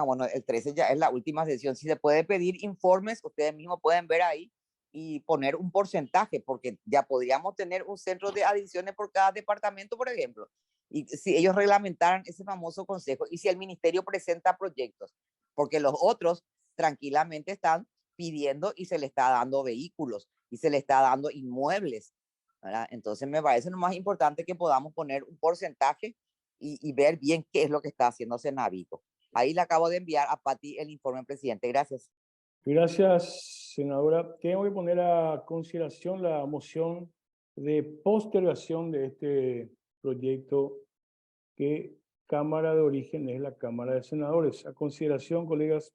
bueno, el 13 ya es la última sesión. Si se puede pedir informes, ustedes mismos pueden ver ahí y poner un porcentaje, porque ya podríamos tener un centro de adicciones por cada departamento, por ejemplo. Y si ellos reglamentaran ese famoso consejo, y si el ministerio presenta proyectos, porque los otros tranquilamente están pidiendo y se le está dando vehículos y se le está dando inmuebles. ¿verdad? Entonces me parece lo más importante que podamos poner un porcentaje y ver bien qué es lo que está haciendo Cenabito. Ahí le acabo de enviar a Pati el informe, presidente. Gracias. Gracias, senadora. Tengo que poner a consideración la moción de postergación de este proyecto que Cámara de Origen es la Cámara de Senadores. A consideración, colegas.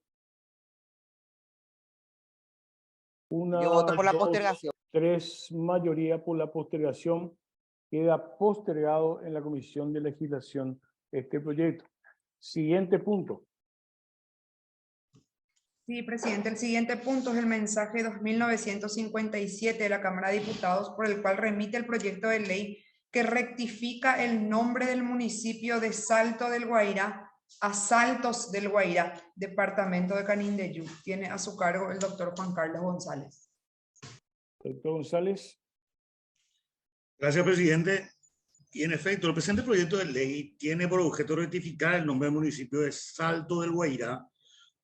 Yo voto por la postergación. 3 mayoría por la postergación. Queda postergado en la Comisión de Legislación este proyecto. Siguiente punto. Sí, presidente, el siguiente punto es el mensaje 2957 de la Cámara de Diputados, por el cual remite el proyecto de ley que rectifica el nombre del municipio de Salto del Guairá a Saltos del Guairá, departamento de Canindeyú. Tiene a su cargo el doctor Juan Carlos González. Doctor González. Gracias, presidente. Y en efecto, el presente proyecto de ley tiene por objeto rectificar el nombre del municipio de Salto del Guairá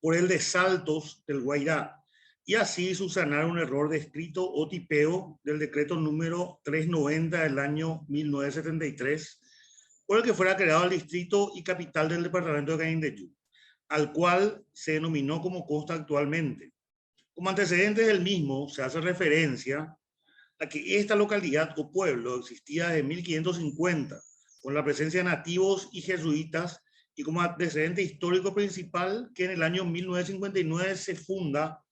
por el de Saltos del Guairá, y así subsanar un error de escrito o tipeo del decreto número 390 del año 1973, por el que fuera creado el distrito y capital del departamento de Canindeyú, al cual se denominó como consta actualmente. Como antecedentes del mismo, se hace referencia a que esta localidad o pueblo existía desde 1550, con la presencia de nativos y jesuitas, y como antecedente histórico principal que en el año 1959 se funda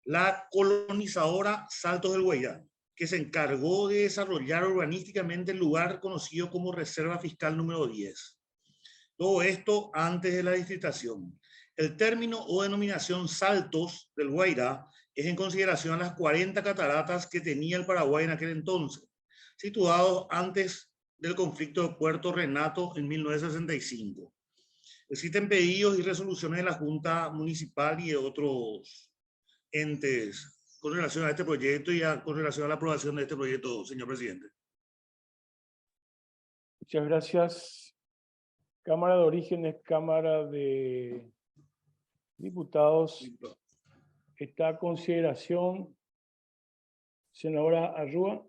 la colonizadora Saltos del Guairá, que se encargó de desarrollar urbanísticamente el lugar conocido como Reserva Fiscal número 10. Todo esto antes de la distritación. El término o denominación Saltos del Guairá es en consideración a las 40 cataratas que tenía el Paraguay en aquel entonces, situados antes del conflicto de Puerto Renato en 1965. Existen pedidos y resoluciones de la Junta Municipal y de otros entes con relación a este proyecto y con relación a la aprobación de este proyecto, señor presidente. Muchas gracias. Cámara de Orígenes, Cámara de Diputados. Está a consideración, senadora Arrúa.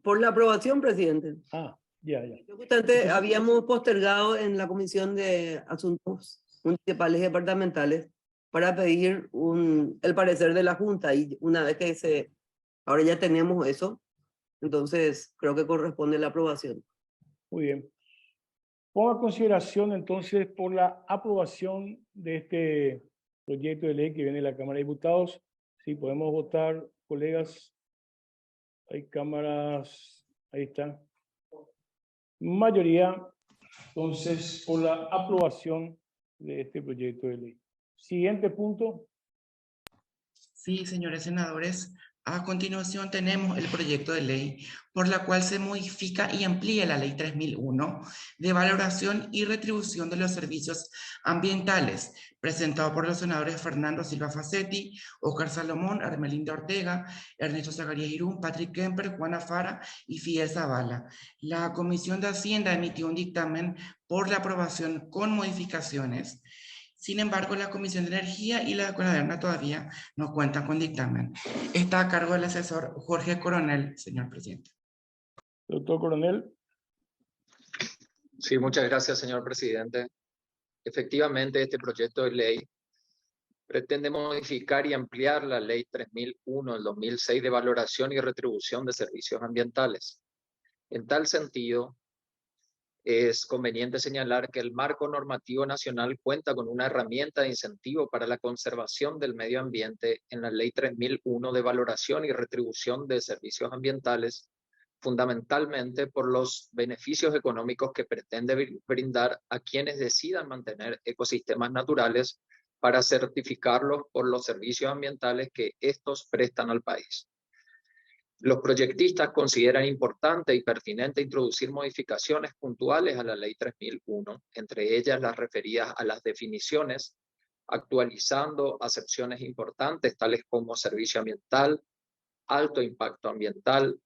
Por la aprobación, presidente. Ah, ya. Justamente habíamos postergado en la Comisión de Asuntos Municipales y Departamentales para pedir el parecer de la Junta, y una vez que ahora ya tenemos eso, entonces creo que corresponde la aprobación. Muy bien. Pongo a consideración entonces por la aprobación de este proyecto de ley que viene de la Cámara de Diputados. Sí, podemos votar, colegas. Hay cámaras, ahí está. Mayoría, entonces, por la aprobación de este proyecto de ley. Siguiente punto. Sí, señores senadores. A continuación tenemos el proyecto de ley por la cual se modifica y amplía la Ley 3001 de valoración y retribución de los servicios ambientales, presentado por los senadores Fernando Silva Facetti, Óscar Salomón, Armelinda Ortega, Ernesto Zacarías Irún, Patrick Kemper, Juana Fara y Fidel Zavala. La Comisión de Hacienda emitió un dictamen por la aprobación con modificaciones. Sin embargo, la Comisión de Energía y la CONADERNA todavía no cuentan con dictamen. Está a cargo del asesor Jorge Coronel, señor presidente. Doctor Coronel. Sí, muchas gracias, señor presidente. Efectivamente, este proyecto de ley pretende modificar y ampliar la Ley 3001 del 2006 de valoración y retribución de servicios ambientales. En tal sentido, es conveniente señalar que el marco normativo nacional cuenta con una herramienta de incentivo para la conservación del medio ambiente en la Ley 3001 de valoración y retribución de servicios ambientales, fundamentalmente por los beneficios económicos que pretende brindar a quienes decidan mantener ecosistemas naturales para certificarlos por los servicios ambientales que estos prestan al país. Los proyectistas consideran importante y pertinente introducir modificaciones puntuales a la Ley 3001, entre ellas las referidas a las definiciones, actualizando acepciones importantes tales como servicio ambiental, alto impacto ambiental,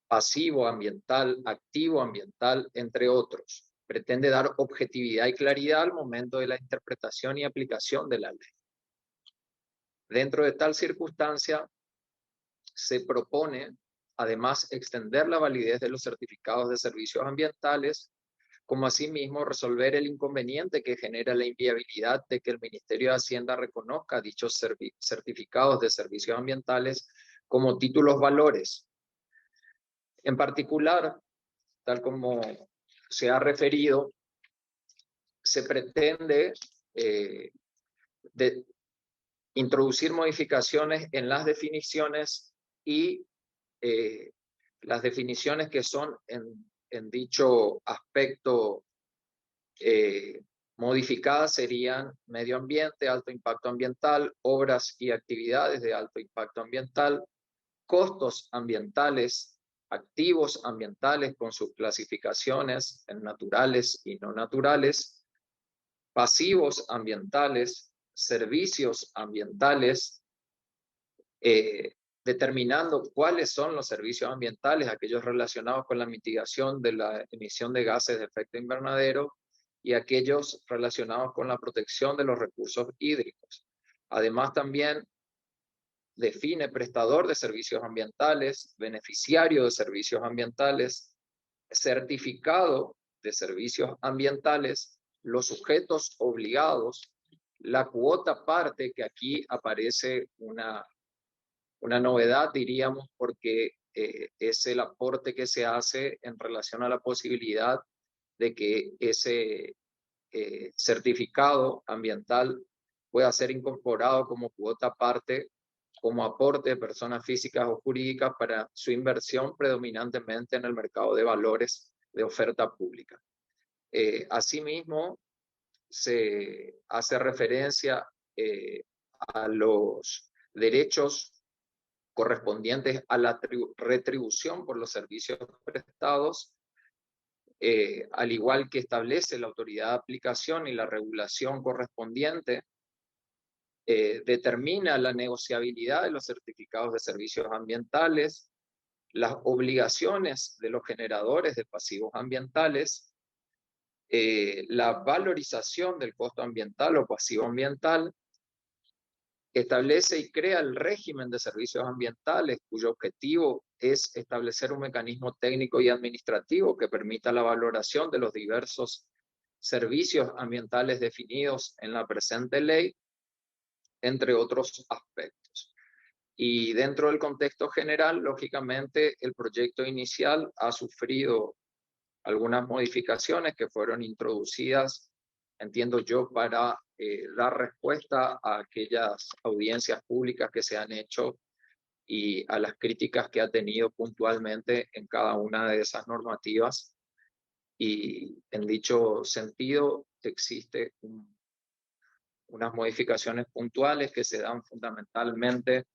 pasivo ambiental, activo ambiental, entre otros. Pretende dar objetividad y claridad al momento de la interpretación y aplicación de la ley. Dentro de tal circunstancia, se propone además extender la validez de los certificados de servicios ambientales, como asimismo resolver el inconveniente que genera la inviabilidad de que el Ministerio de Hacienda reconozca dichos certificados de servicios ambientales como títulos valores. En particular, tal como se ha referido, se pretende introducir modificaciones en las definiciones y las definiciones que son en dicho aspecto modificadas serían medio ambiente, alto impacto ambiental, obras y actividades de alto impacto ambiental, costos ambientales, activos ambientales con sus clasificaciones en naturales y no naturales, pasivos ambientales, servicios ambientales, determinando cuáles son los servicios ambientales, aquellos relacionados con la mitigación de la emisión de gases de efecto invernadero y aquellos relacionados con la protección de los recursos hídricos. Además, también define prestador de servicios ambientales, beneficiario de servicios ambientales, certificado de servicios ambientales, los sujetos obligados, la cuota parte, que aquí aparece una novedad, diríamos, porque es el aporte que se hace en relación a la posibilidad de que ese certificado ambiental pueda ser incorporado como cuota parte, como aporte de personas físicas o jurídicas para su inversión predominantemente en el mercado de valores de oferta pública. Asimismo, se hace referencia a los derechos correspondientes a la retribución por los servicios prestados, al igual que establece la autoridad de aplicación y la regulación correspondiente, determina la negociabilidad de los certificados de servicios ambientales, las obligaciones de los generadores de pasivos ambientales, la valorización del costo ambiental o pasivo ambiental, establece y crea el régimen de servicios ambientales, cuyo objetivo es establecer un mecanismo técnico y administrativo que permita la valoración de los diversos servicios ambientales definidos en la presente ley, entre otros aspectos. Y dentro del contexto general, lógicamente, el proyecto inicial ha sufrido algunas modificaciones que fueron introducidas, entiendo yo, para dar respuesta a aquellas audiencias públicas que se han hecho y a las críticas que ha tenido puntualmente en cada una de esas normativas. Y en dicho sentido existe unas modificaciones puntuales que se dan fundamentalmente,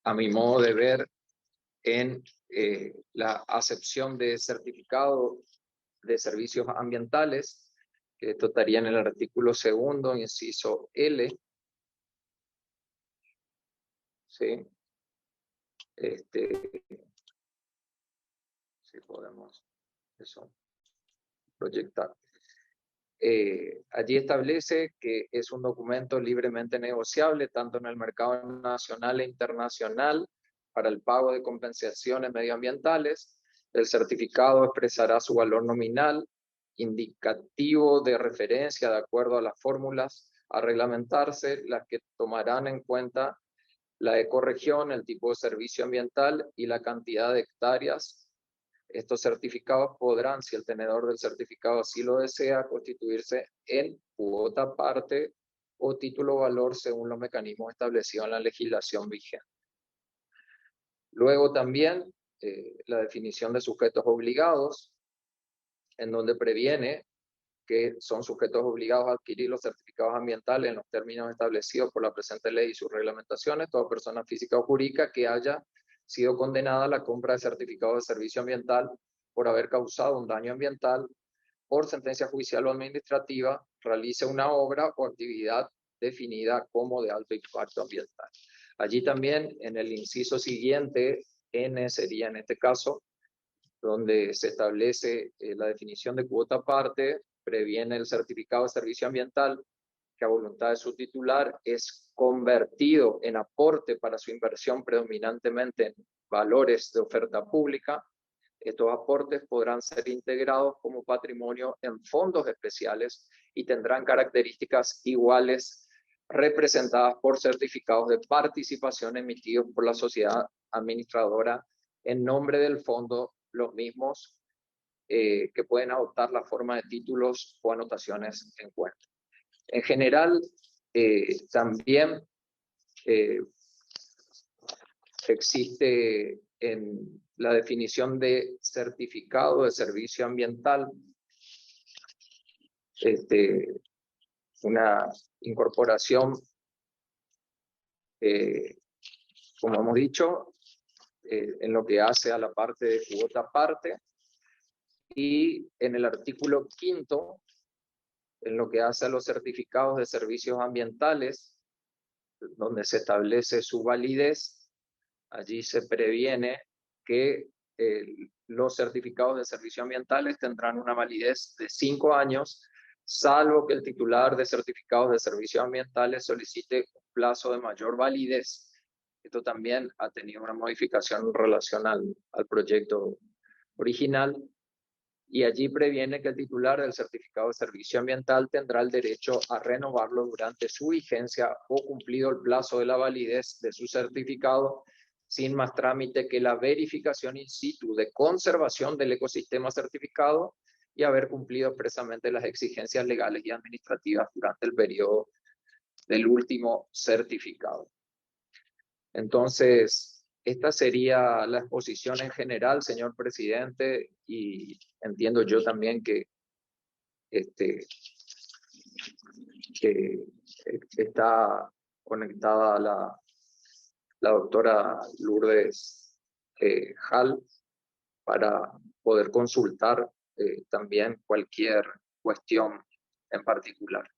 a mi modo de ver, en la acepción de certificado de servicios ambientales, que esto estaría en el artículo 2º, inciso L. ¿Sí? Si podemos eso proyectar. Allí establece que es un documento libremente negociable tanto en el mercado nacional e internacional para el pago de compensaciones medioambientales. El certificado expresará su valor nominal, indicativo de referencia de acuerdo a las fórmulas a reglamentarse, las que tomarán en cuenta la ecorregión, el tipo de servicio ambiental y la cantidad de hectáreas. Estos certificados podrán, si el tenedor del certificado así lo desea, constituirse en cuota parte o título valor según los mecanismos establecidos en la legislación vigente. Luego también la definición de sujetos obligados, en donde previene que son sujetos obligados a adquirir los certificados ambientales en los términos establecidos por la presente ley y sus reglamentaciones, toda persona física o jurídica que haya sido condenada a la compra de certificados de servicio ambiental por haber causado un daño ambiental por sentencia judicial o administrativa, realice una obra o actividad definida como de alto impacto ambiental. Allí también, en el inciso siguiente, N sería en este caso, donde se establece la definición de cuota parte, previene el certificado de servicio ambiental, que a voluntad de su titular es convertido en aporte para su inversión predominantemente en valores de oferta pública, estos aportes podrán ser integrados como patrimonio en fondos especiales y tendrán características iguales representadas por certificados de participación emitidos por la sociedad administradora en nombre del fondo, los mismos que pueden adoptar la forma de títulos o anotaciones en cuenta. En general, también existe en la definición de certificado de servicio ambiental una incorporación, como hemos dicho, en lo que hace a la parte de cuota parte, y en el artículo 5º, en lo que hace a los certificados de servicios ambientales, donde se establece su validez, allí se previene que los certificados de servicios ambientales tendrán una validez de 5 años, salvo que el titular de certificados de servicios ambientales solicite un plazo de mayor validez. Esto también ha tenido una modificación en relación al proyecto original, y allí previene que el titular del certificado de servicio ambiental tendrá el derecho a renovarlo durante su vigencia o cumplido el plazo de la validez de su certificado, sin más trámite que la verificación in situ de conservación del ecosistema certificado y haber cumplido expresamente las exigencias legales y administrativas durante el periodo del último certificado. Entonces, esta sería la exposición en general, señor presidente, y entiendo yo también que está conectada la doctora Lourdes Hall para poder consultar también cualquier cuestión en particular.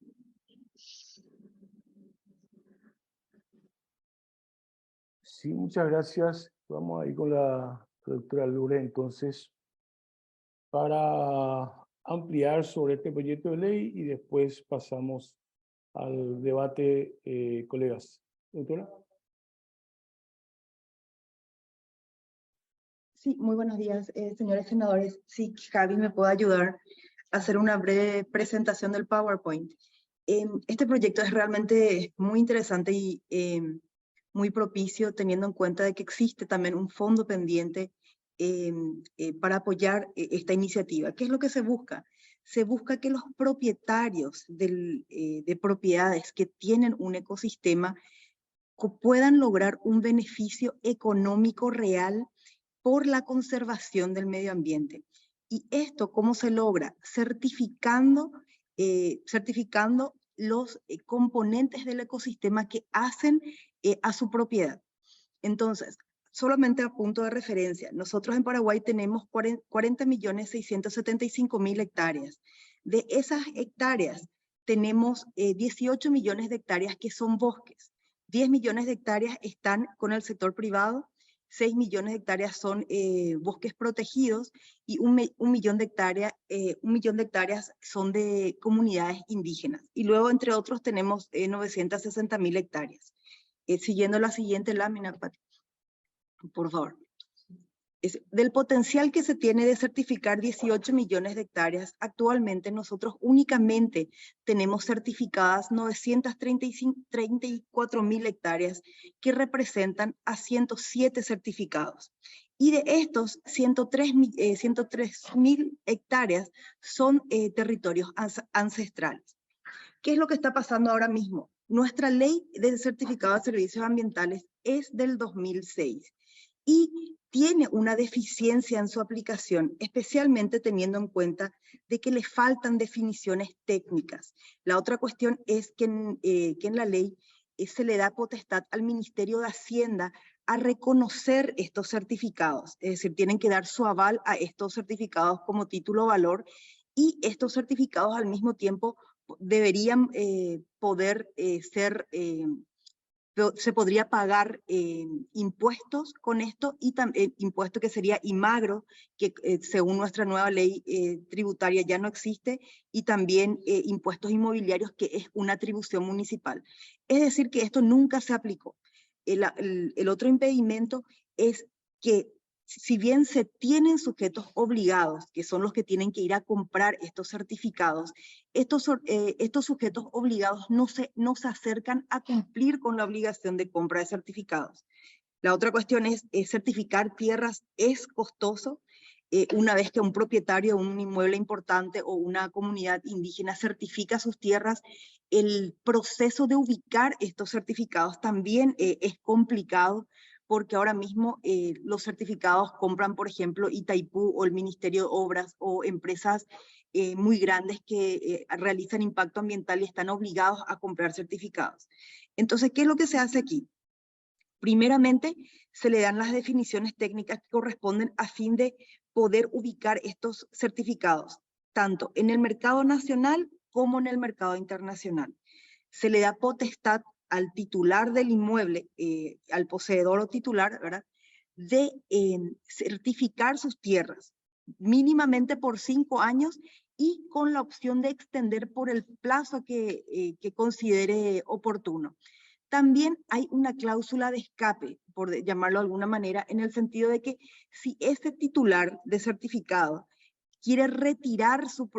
Sí, muchas gracias. Vamos a ir con la doctora Lourdes entonces para ampliar sobre este proyecto de ley y después pasamos al debate, colegas. Doctora. Sí, muy buenos días, señores senadores. Sí, Javi me puede ayudar a hacer una breve presentación del PowerPoint. Este proyecto es realmente muy interesante y muy propicio, teniendo en cuenta de que existe también un fondo pendiente para apoyar esta iniciativa. ¿Qué es lo que se busca? Se busca que los propietarios de propiedades que tienen un ecosistema puedan lograr un beneficio económico real por la conservación del medio ambiente. ¿Y esto cómo se logra? Certificando los componentes del ecosistema que hacen a su propiedad. Entonces, solamente a punto de referencia, nosotros en Paraguay tenemos 40.675.000 hectáreas. De esas hectáreas tenemos 18 millones de hectáreas que son bosques. 10 millones de hectáreas están con el sector privado, 6 millones de hectáreas son bosques protegidos y un millón de hectáreas son de comunidades indígenas. Y luego, entre otros, tenemos 960.000 hectáreas. Siguiendo la siguiente lámina, Pati, por favor. Del potencial que se tiene de certificar 18 millones de hectáreas, actualmente nosotros únicamente tenemos certificadas 934.000 hectáreas que representan a 107 certificados. Y de estos, 103.000 hectáreas son territorios ancestrales. ¿Qué es lo que está pasando ahora mismo? Nuestra ley de certificado de servicios ambientales es del 2006 y tiene una deficiencia en su aplicación, especialmente teniendo en cuenta de que le faltan definiciones técnicas. La otra cuestión es que en la ley se le da potestad al Ministerio de Hacienda a reconocer estos certificados, es decir, tienen que dar su aval a estos certificados como título valor, y estos certificados al mismo tiempo deberían poder ser se podría pagar impuestos con esto, y impuesto que sería IMAGRO, que según nuestra nueva ley tributaria ya no existe, y también impuestos inmobiliarios, que es una atribución municipal. Es decir, que esto nunca se aplicó. El otro impedimento es que, si bien se tienen sujetos obligados, que son los que tienen que ir a comprar estos certificados, estos sujetos obligados no se acercan a cumplir con la obligación de compra de certificados. La otra cuestión es certificar tierras es costoso. Una vez que un propietario de un inmueble importante o una comunidad indígena certifica sus tierras, el proceso de ubicar estos certificados también es complicado, porque ahora mismo los certificados compran, por ejemplo, Itaipú o el Ministerio de Obras, o empresas muy grandes que realizan impacto ambiental y están obligados a comprar certificados. Entonces, ¿qué es lo que se hace aquí? Primeramente, se le dan las definiciones técnicas que corresponden a fin de poder ubicar estos certificados, tanto en el mercado nacional como en el mercado internacional. Se le da potestad al titular del inmueble, al poseedor o titular, ¿verdad?, de certificar sus tierras, mínimamente por 5 años, y con la opción de extender por el plazo que considere oportuno. También hay una cláusula de escape, por llamarlo de alguna manera, en el sentido de que si este titular de certificado quiere retirar su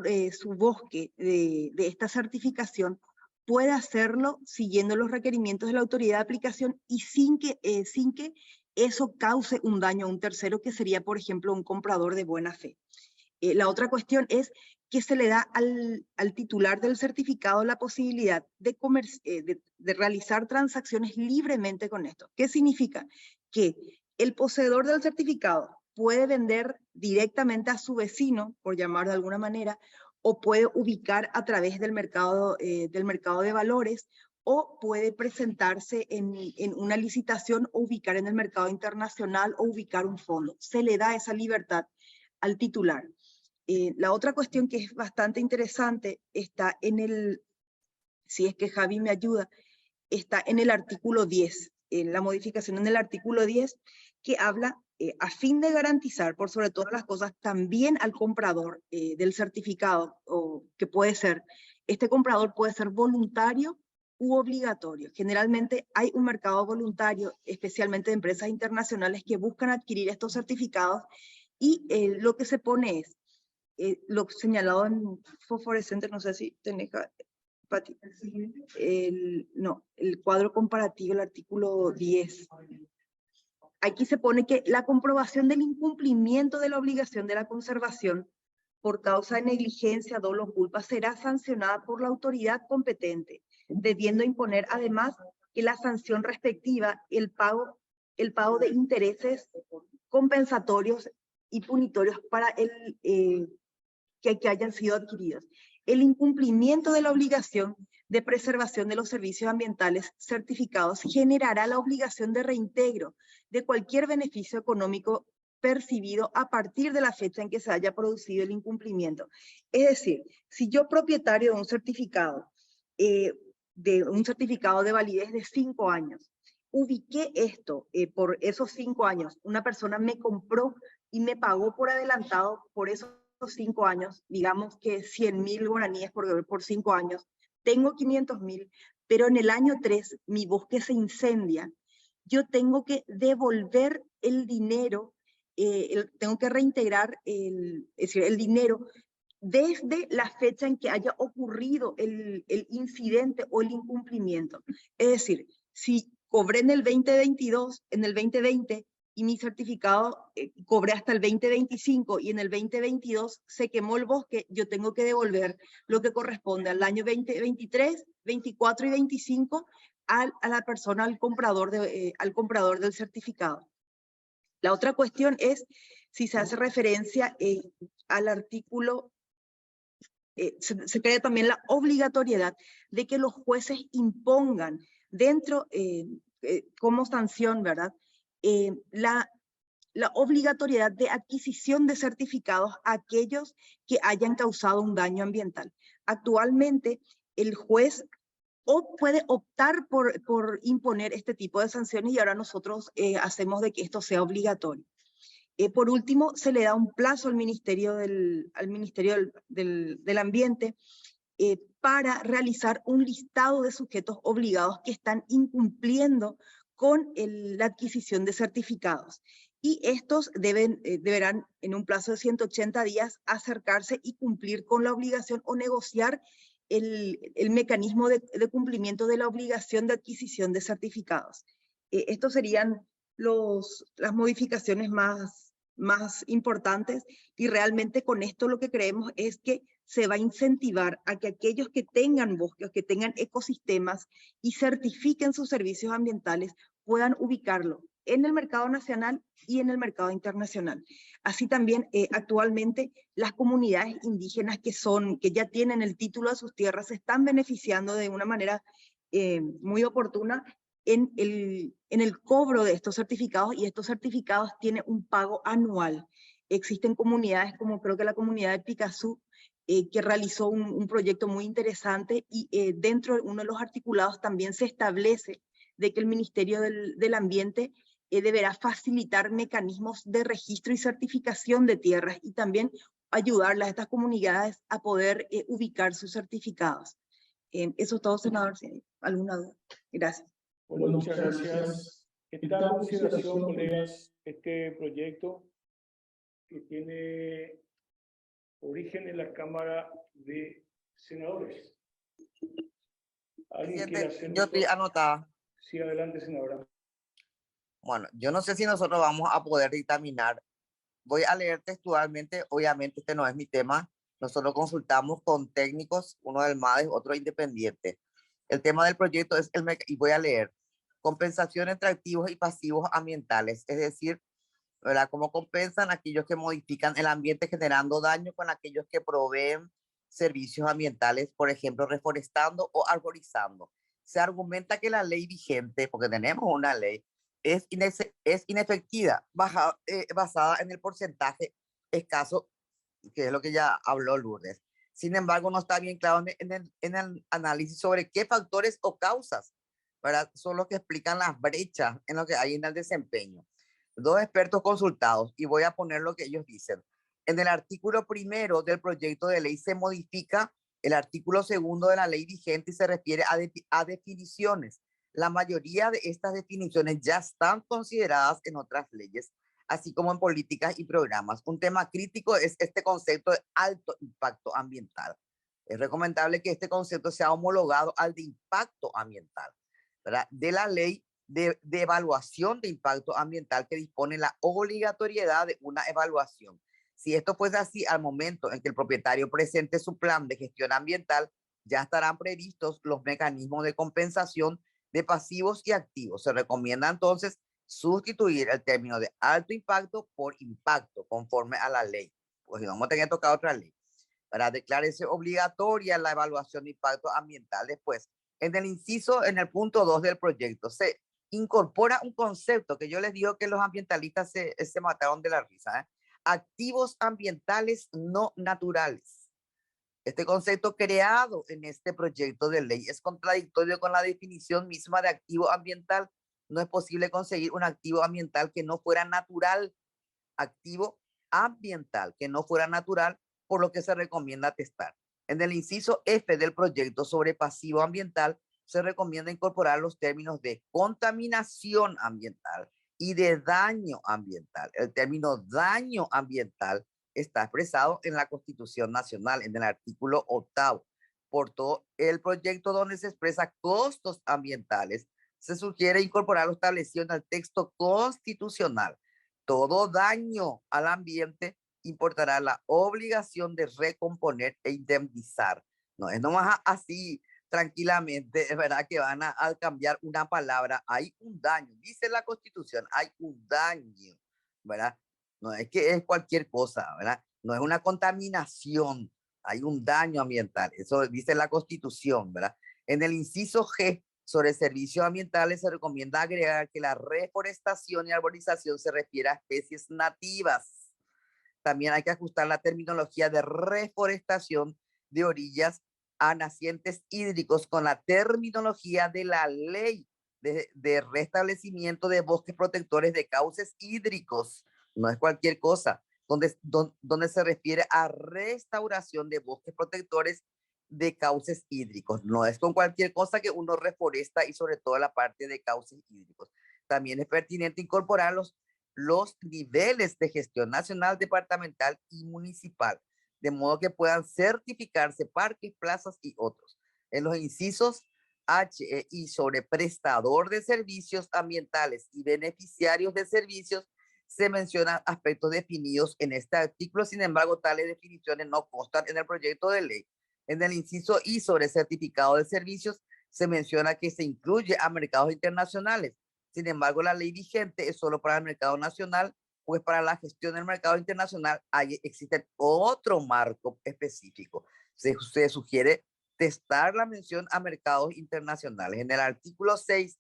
bosque de esta certificación, puede hacerlo siguiendo los requerimientos de la autoridad de aplicación y sin que eso cause un daño a un tercero, que sería, por ejemplo, un comprador de buena fe. La otra cuestión es que se le da al titular del certificado la posibilidad de realizar transacciones libremente con esto. ¿Qué significa? Que el poseedor del certificado puede vender directamente a su vecino, por llamar de alguna manera, o puede ubicar a través del mercado de valores, o puede presentarse en una licitación, o ubicar en el mercado internacional, o ubicar un fondo. Se le da esa libertad al titular. La otra cuestión que es bastante interesante está si es que Javi me ayuda, está en el artículo 10, en la modificación en el artículo 10, que habla a fin de garantizar, por sobre todas las cosas, también al comprador del certificado, o que puede ser, este comprador puede ser voluntario u obligatorio. Generalmente hay un mercado voluntario, especialmente de empresas internacionales que buscan adquirir estos certificados, y lo que se pone es, lo señalado en fosforescente, no sé si tenés, Pati, el cuadro comparativo, el artículo 10. Aquí se pone que la comprobación del incumplimiento de la obligación de la conservación por causa de negligencia, dolo o culpa será sancionada por la autoridad competente, debiendo imponer además que la sanción respectiva, el pago de intereses compensatorios y punitorios para que hayan sido adquiridos. El incumplimiento de la obligación de preservación de los servicios ambientales certificados generará la obligación de reintegro de cualquier beneficio económico percibido a partir de la fecha en que se haya producido el incumplimiento. Es decir, si yo, propietario de un certificado de validez de 5 años, ubiqué esto por esos 5 años, una persona me compró y me pagó por adelantado por esos 5 años, digamos que 100.000 guaraníes por 5 años, tengo 500.000, pero en el año 3 mi bosque se incendia, yo tengo que devolver el dinero, tengo que reintegrar el dinero desde la fecha en que haya ocurrido el incidente o el incumplimiento. Es decir, si cobré en el 2022, en el 2020, y mi certificado cobré hasta el 2025 y en el 2022 se quemó el bosque, yo tengo que devolver lo que corresponde al año 2023, 24 y 25 a la persona, al comprador del certificado. La otra cuestión es si se hace referencia al artículo, se crea también la obligatoriedad de que los jueces impongan dentro, como sanción, ¿verdad?, la obligatoriedad de adquisición de certificados a aquellos que hayan causado un daño ambiental. Actualmente, el juez o puede optar por imponer este tipo de sanciones y ahora nosotros hacemos de que esto sea obligatorio. Por último, se le da un plazo al Ministerio del Ambiente para realizar un listado de sujetos obligados que están incumpliendo con la adquisición de certificados. Y estos deberán en un plazo de 180 días acercarse y cumplir con la obligación o negociar el mecanismo de cumplimiento de la obligación de adquisición de certificados. Estos serían las modificaciones más importantes y realmente con esto lo que creemos es que se va a incentivar a que aquellos que tengan bosques, que tengan ecosistemas y certifiquen sus servicios ambientales puedan ubicarlo en el mercado nacional y en el mercado internacional. Así también actualmente las comunidades indígenas que ya tienen el título de sus tierras se están beneficiando de una manera muy oportuna en el cobro de estos certificados, y estos certificados tienen un pago anual. Existen comunidades como creo que la comunidad de Picazú, que realizó un proyecto muy interesante y dentro de uno de los articulados también se establece de que el Ministerio del Ambiente deberá facilitar mecanismos de registro y certificación de tierras y también ayudarlas a estas comunidades a poder ubicar sus certificados. Eso es todo, senador. Si hay alguna duda. Gracias. Bueno, muchas gracias. Está en consideración, colegas, este proyecto que tiene origen en la Cámara de Senadores. ¿Alguien quiere hacer? Yo estoy anotada. Sí, adelante, senadora. Bueno, yo no sé si nosotros vamos a poder dictaminar. Voy a leer textualmente, obviamente este no es mi tema. Nosotros consultamos con técnicos, uno del MADES, otro independiente. El tema del proyecto es y voy a leer, compensación entre activos y pasivos ambientales, es decir, ¿verdad? ¿Cómo compensan aquellos que modifican el ambiente generando daño con aquellos que proveen servicios ambientales, por ejemplo, reforestando o arborizando? Se argumenta que la ley vigente, porque tenemos una ley, es inefectiva, basada en el porcentaje escaso, que es lo que ya habló Lourdes. Sin embargo, no está bien claro en el análisis sobre qué factores o causas, ¿verdad?, son los que explican las brechas en lo que hay en el desempeño. Dos expertos consultados, y voy a poner lo que ellos dicen. En el artículo 1 del proyecto de ley se modifica el artículo 2 de la ley vigente y se refiere a definiciones. La mayoría de estas definiciones ya están consideradas en otras leyes, así como en políticas y programas. Un tema crítico es este concepto de alto impacto ambiental. Es recomendable que este concepto sea homologado al de impacto ambiental, ¿verdad?, de la ley de evaluación de impacto ambiental, que dispone la obligatoriedad de una evaluación. Si esto fuese así, al momento en que el propietario presente su plan de gestión ambiental, ya estarán previstos los mecanismos de compensación de pasivos y activos. Se recomienda entonces sustituir el término de alto impacto por impacto, conforme a la ley. Pues vamos a tener que tocar otra ley para declararse obligatoria la evaluación de impacto ambiental. Después, en el punto 2 del proyecto, se incorpora un concepto que yo les digo que los ambientalistas se mataron de la risa, ¿eh? Activos ambientales no naturales. Este concepto creado en este proyecto de ley es contradictorio con la definición misma de activo ambiental. No es posible conseguir un activo ambiental que no fuera natural. Activo ambiental que no fuera natural, por lo que se recomienda testar. En el inciso F del proyecto sobre pasivo ambiental, se recomienda incorporar los términos de contaminación ambiental y de daño ambiental. El término daño ambiental está expresado en la Constitución Nacional, en el artículo 8. Por todo el proyecto donde se expresa costos ambientales, se sugiere incorporar lo establecido en el texto constitucional. Todo daño al ambiente importará la obligación de recomponer e indemnizar. No es nomás así tranquilamente, es verdad que van a cambiar una palabra. Hay un daño, dice la Constitución, hay un daño, ¿verdad? No es que es cualquier cosa, ¿verdad? No es una contaminación, hay un daño ambiental, eso dice la Constitución, ¿verdad? En el inciso G sobre servicios ambientales se recomienda agregar que la reforestación y arborización se refiere a especies nativas. También hay que ajustar la terminología de reforestación de orillas a nacientes hídricos con la terminología de la ley de restablecimiento de bosques protectores de cauces hídricos. No es cualquier cosa, donde se refiere a restauración de bosques protectores de cauces hídricos. No es con cualquier cosa que uno reforesta y sobre todo la parte de cauces hídricos. También es pertinente incorporar los niveles de gestión nacional, departamental y municipal, de modo que puedan certificarse parques, plazas y otros. En los incisos H, E, I sobre prestador de servicios ambientales y beneficiarios de servicios se mencionan aspectos definidos en este artículo. Sin embargo, tales definiciones no constan en el proyecto de ley. En el inciso I sobre certificado de servicios se menciona que se incluye a mercados internacionales. Sin embargo, la ley vigente es solo para el mercado nacional, pues para la gestión del mercado internacional existe otro marco específico. Se sugiere testar la mención a mercados internacionales. En el artículo 6,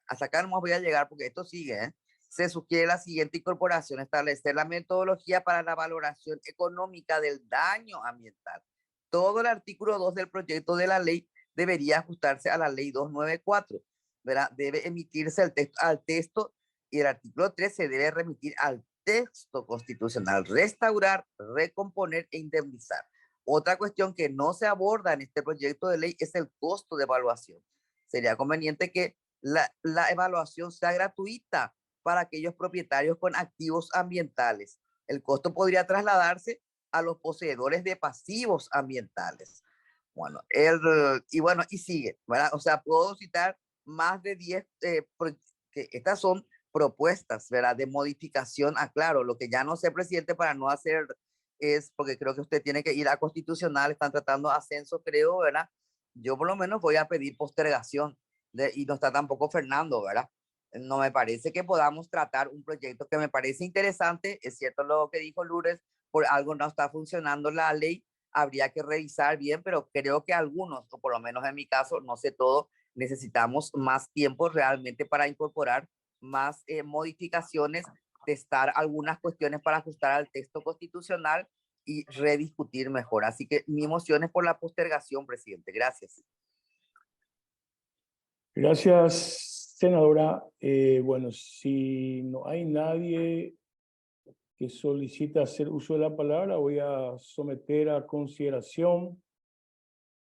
hasta acá no voy a llegar porque esto sigue, se sugiere la siguiente incorporación: establecer la metodología para la valoración económica del daño ambiental. Todo el artículo 2 del proyecto de la ley debería ajustarse a la ley 294, ¿verdad? Debe emitirse el texto al texto, y el artículo 3 se debe remitir al texto constitucional: restaurar, recomponer e indemnizar. Otra cuestión que no se aborda en este proyecto de ley es el costo de evaluación. Sería conveniente que la evaluación sea gratuita para aquellos propietarios con activos ambientales. El costo podría trasladarse a los poseedores de pasivos ambientales. Bueno, y sigue, ¿verdad? O sea, puedo citar más de 10, que estas son propuestas, ¿verdad? De modificación. Claro, lo que ya no sé, presidente, para no hacer es, porque creo que usted tiene que ir a constitucional, están tratando ascenso, creo, ¿verdad? Yo por lo menos voy a pedir postergación, y no está tampoco Fernando, ¿verdad? No me parece que podamos tratar un proyecto que me parece interesante. Es cierto lo que dijo Lourdes, por algo no está funcionando la ley, habría que revisar bien, pero creo que algunos, o por lo menos en mi caso, no sé todo, necesitamos más tiempo realmente para incorporar más modificaciones, testar algunas cuestiones para ajustar al texto constitucional y rediscutir mejor. Así que mi moción es por la postergación, presidente. Gracias. Gracias, senadora. Bueno, si no hay nadie que solicita hacer uso de la palabra, voy a someter a consideración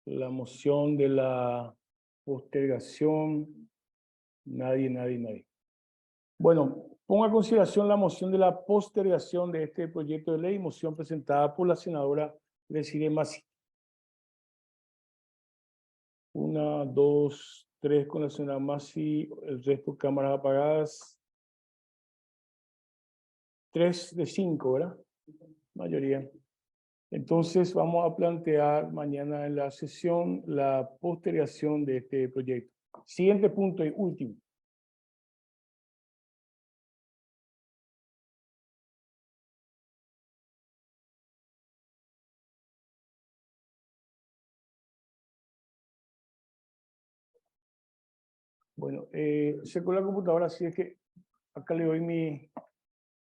la moción de la postergación. Nadie. Bueno, pongo a consideración la moción de la postergación de este proyecto de ley, moción presentada por la senadora Desiree Masi. 1, 2, 3 con la senadora Masi, el resto cámaras apagadas. 3 de 5, ¿verdad? Mayoría. Entonces vamos a plantear mañana en la sesión la postergación de este proyecto. Siguiente punto y último. Bueno, seco la computadora, así es que acá le doy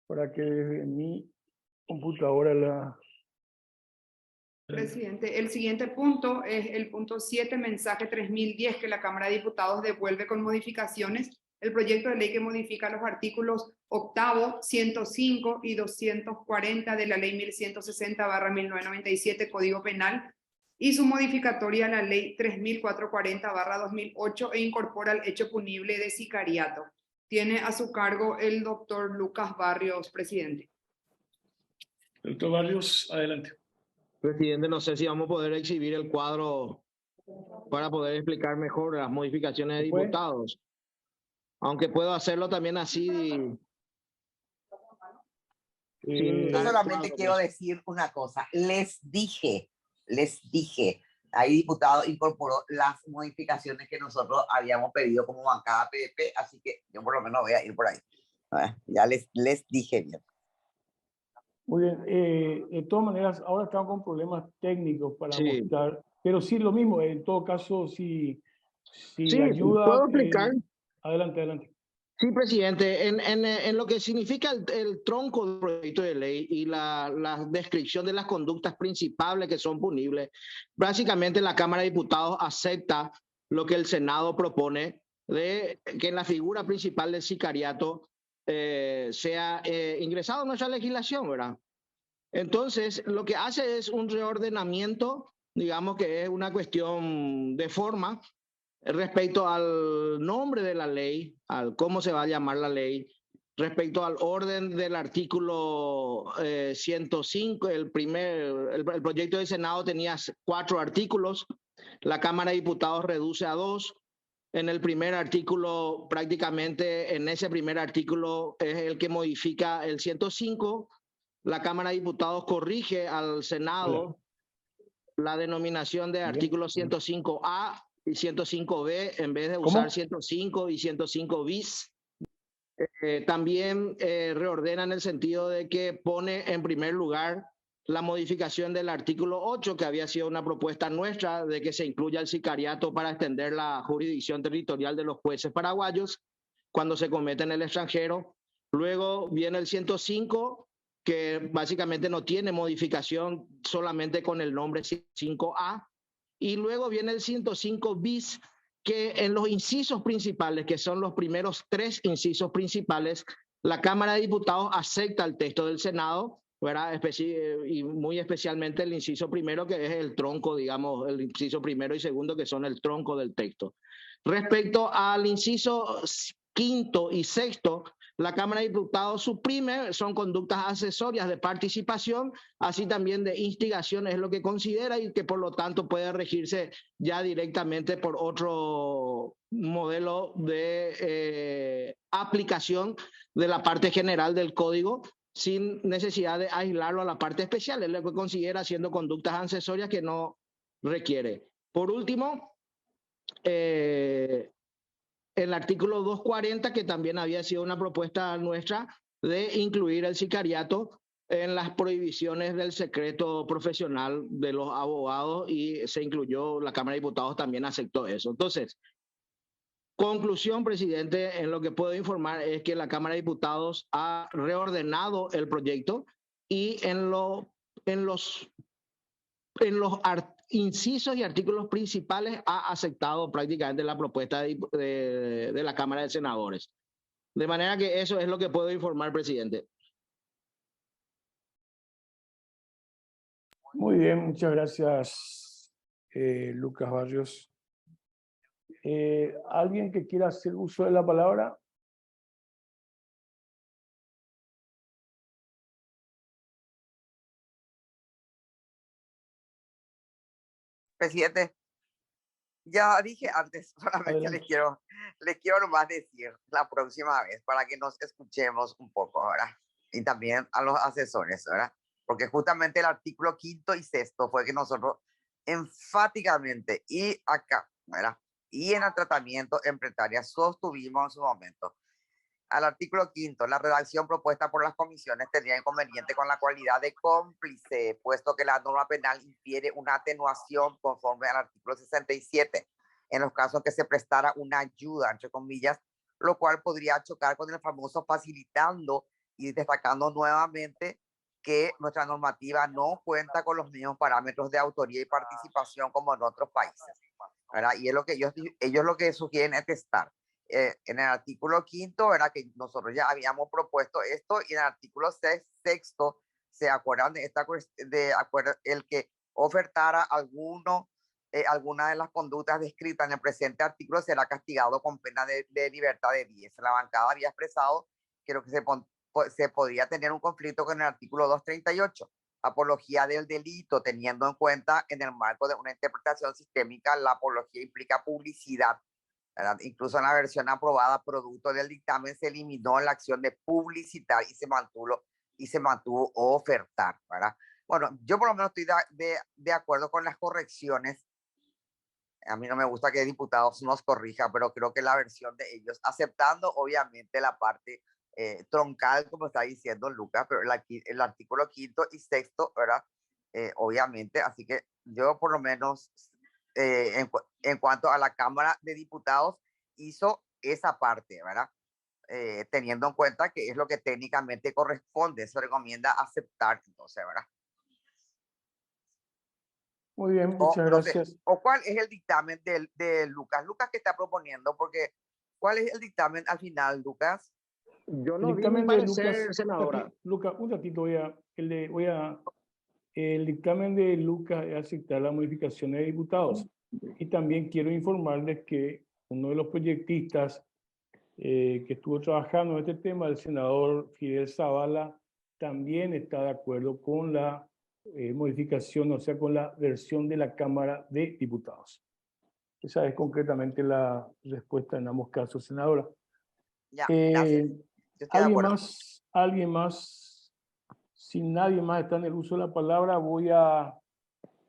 para que desde mi computadora la... Presidente, el siguiente punto es el punto 7, mensaje 3010, que la Cámara de Diputados devuelve con modificaciones el proyecto de ley que modifica los artículos 8, 105 y 240 de la ley 1160/1997, Código Penal, y su modificatoria a la ley 3440/2008 e incorpora el hecho punible de sicariato. Tiene a su cargo el doctor Lucas Barrios, presidente. Doctor Barrios, adelante. Presidente, no sé si vamos a poder exhibir el cuadro para poder explicar mejor las modificaciones de diputados. Aunque puedo hacerlo también así. Yo solamente quiero decir una cosa. Les dije, ahí diputado incorporó las modificaciones que nosotros habíamos pedido como bancada PDP, así que yo por lo menos voy a ir por ahí. Ya les dije bien. Muy bien, de todas maneras, ahora estamos con problemas técnicos para mostrar, pero sí lo mismo, en todo caso, si ayuda... ¿puedo explicar? Adelante. Sí, presidente, en lo que significa el tronco del proyecto de ley y la descripción de las conductas principales que son punibles, básicamente la Cámara de Diputados acepta lo que el Senado propone de que en la figura principal del sicariato sea ingresado en nuestra legislación, ¿verdad? Entonces, lo que hace es un reordenamiento, digamos que es una cuestión de forma, respecto al nombre de la ley, al cómo se va a llamar la ley, respecto al orden del artículo 105, el proyecto del Senado tenía 4 artículos, la Cámara de Diputados reduce a 2. En el primer artículo, prácticamente en ese primer artículo es el que modifica el 105. La Cámara de Diputados corrige al Senado la denominación de artículo 105A y 105B en vez de usar 105 y 105 bis. También reordena en el sentido de que pone en primer lugar la modificación del artículo 8, que había sido una propuesta nuestra de que se incluya el sicariato para extender la jurisdicción territorial de los jueces paraguayos cuando se comete en el extranjero. Luego viene el 105, que básicamente no tiene modificación, solamente con el nombre 5A. Y luego viene el 105 bis, que en los incisos principales, que son los primeros 3 incisos principales, la Cámara de Diputados acepta el texto del Senado, ¿verdad? Y muy especialmente el inciso primero, que es el tronco, digamos, el inciso primero y segundo, que son el tronco del texto. Respecto al inciso quinto y sexto, la Cámara de Diputados suprime, son conductas accesorias de participación, así también de instigación, es lo que considera y que por lo tanto puede regirse ya directamente por otro modelo de aplicación de la parte general del código, sin necesidad de aislarlo a la parte especial, es lo que considera siendo conductas accesorias que no requiere. Por último, el artículo 240, que también había sido una propuesta nuestra de incluir el sicariato en las prohibiciones del secreto profesional de los abogados, y se incluyó, la Cámara de Diputados también aceptó eso. Entonces, conclusión, presidente, en lo que puedo informar es que la Cámara de Diputados ha reordenado el proyecto y en los incisos y artículos principales ha aceptado prácticamente la propuesta de la Cámara de Senadores. De manera que eso es lo que puedo informar, presidente. Muy bien, muchas gracias, Lucas Barrios. ¿Alguien que quiera hacer uso de la palabra? Presidente, ya dije antes, solamente les quiero nomás decir la próxima vez para que nos escuchemos un poco, ¿verdad? Y también a los asesores, ¿verdad? Porque justamente el artículo 5º y 6º fue que nosotros enfáticamente y acá, ¿verdad? Y en el tratamiento en pretaria sostuvimos en su momento. Al artículo 5º, la redacción propuesta por las comisiones tendría inconveniente con la cualidad de cómplice, puesto que la norma penal infiere una atenuación conforme al artículo 67, en los casos que se prestara una ayuda, entre comillas, lo cual podría chocar con el famoso facilitando, y destacando nuevamente que nuestra normativa no cuenta con los mismos parámetros de autoría y participación como en otros países, ¿verdad? Y es lo que ellos lo que sugieren es testar. En el artículo 5º, ¿verdad? Que nosotros ya habíamos propuesto esto, y en el artículo 6º se acuerdan de el que ofertara alguna de las conductas descritas en el presente artículo será castigado con pena de libertad de 10. La bancada había expresado que lo que se podía tener un conflicto con el artículo 238, apología del delito, teniendo en cuenta en el marco de una interpretación sistémica, la apología implica publicidad, ¿verdad? Incluso en la versión aprobada producto del dictamen se eliminó la acción de publicitar y se mantuvo ofertar, ¿verdad? Bueno, yo por lo menos estoy de acuerdo con las correcciones. A mí no me gusta que diputados nos corrija, pero creo que la versión de ellos, aceptando obviamente la parte troncal, como está diciendo Lucas, pero el artículo 5º y 6º, ¿verdad? Obviamente, así que yo por lo menos en cuanto a la Cámara de Diputados hizo esa parte, ¿verdad? teniendo en cuenta que es lo que técnicamente corresponde. Se recomienda aceptar, entonces, ¿verdad? Muy bien, O, muchas no sé, gracias. ¿o cuál es el dictamen de Lucas? Lucas, ¿qué está proponiendo? Porque, ¿cuál es el dictamen al final, Lucas? Yo El no vi mi dictamen de parecer, Lucas, senadora. Lucas, un ratito el dictamen de Lucas es aceptar las modificaciones de diputados. Y también quiero informarles que uno de los proyectistas que estuvo trabajando en este tema, el senador Fidel Zavala, también está de acuerdo con la modificación, o sea, con la versión de la Cámara de Diputados. Esa es concretamente la respuesta en ambos casos, senadora. Ya, gracias. Yo estoy de acuerdo. ¿Alguien más? Si nadie más está en el uso de la palabra, voy a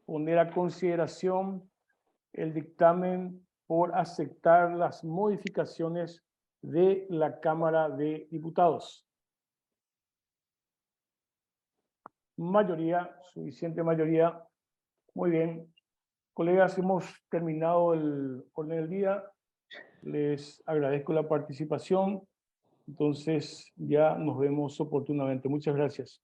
poner a consideración el dictamen por aceptar las modificaciones de la Cámara de Diputados. Mayoría, suficiente mayoría. Muy bien. Colegas, hemos terminado el orden del día. Les agradezco la participación. Entonces, ya nos vemos oportunamente. Muchas gracias.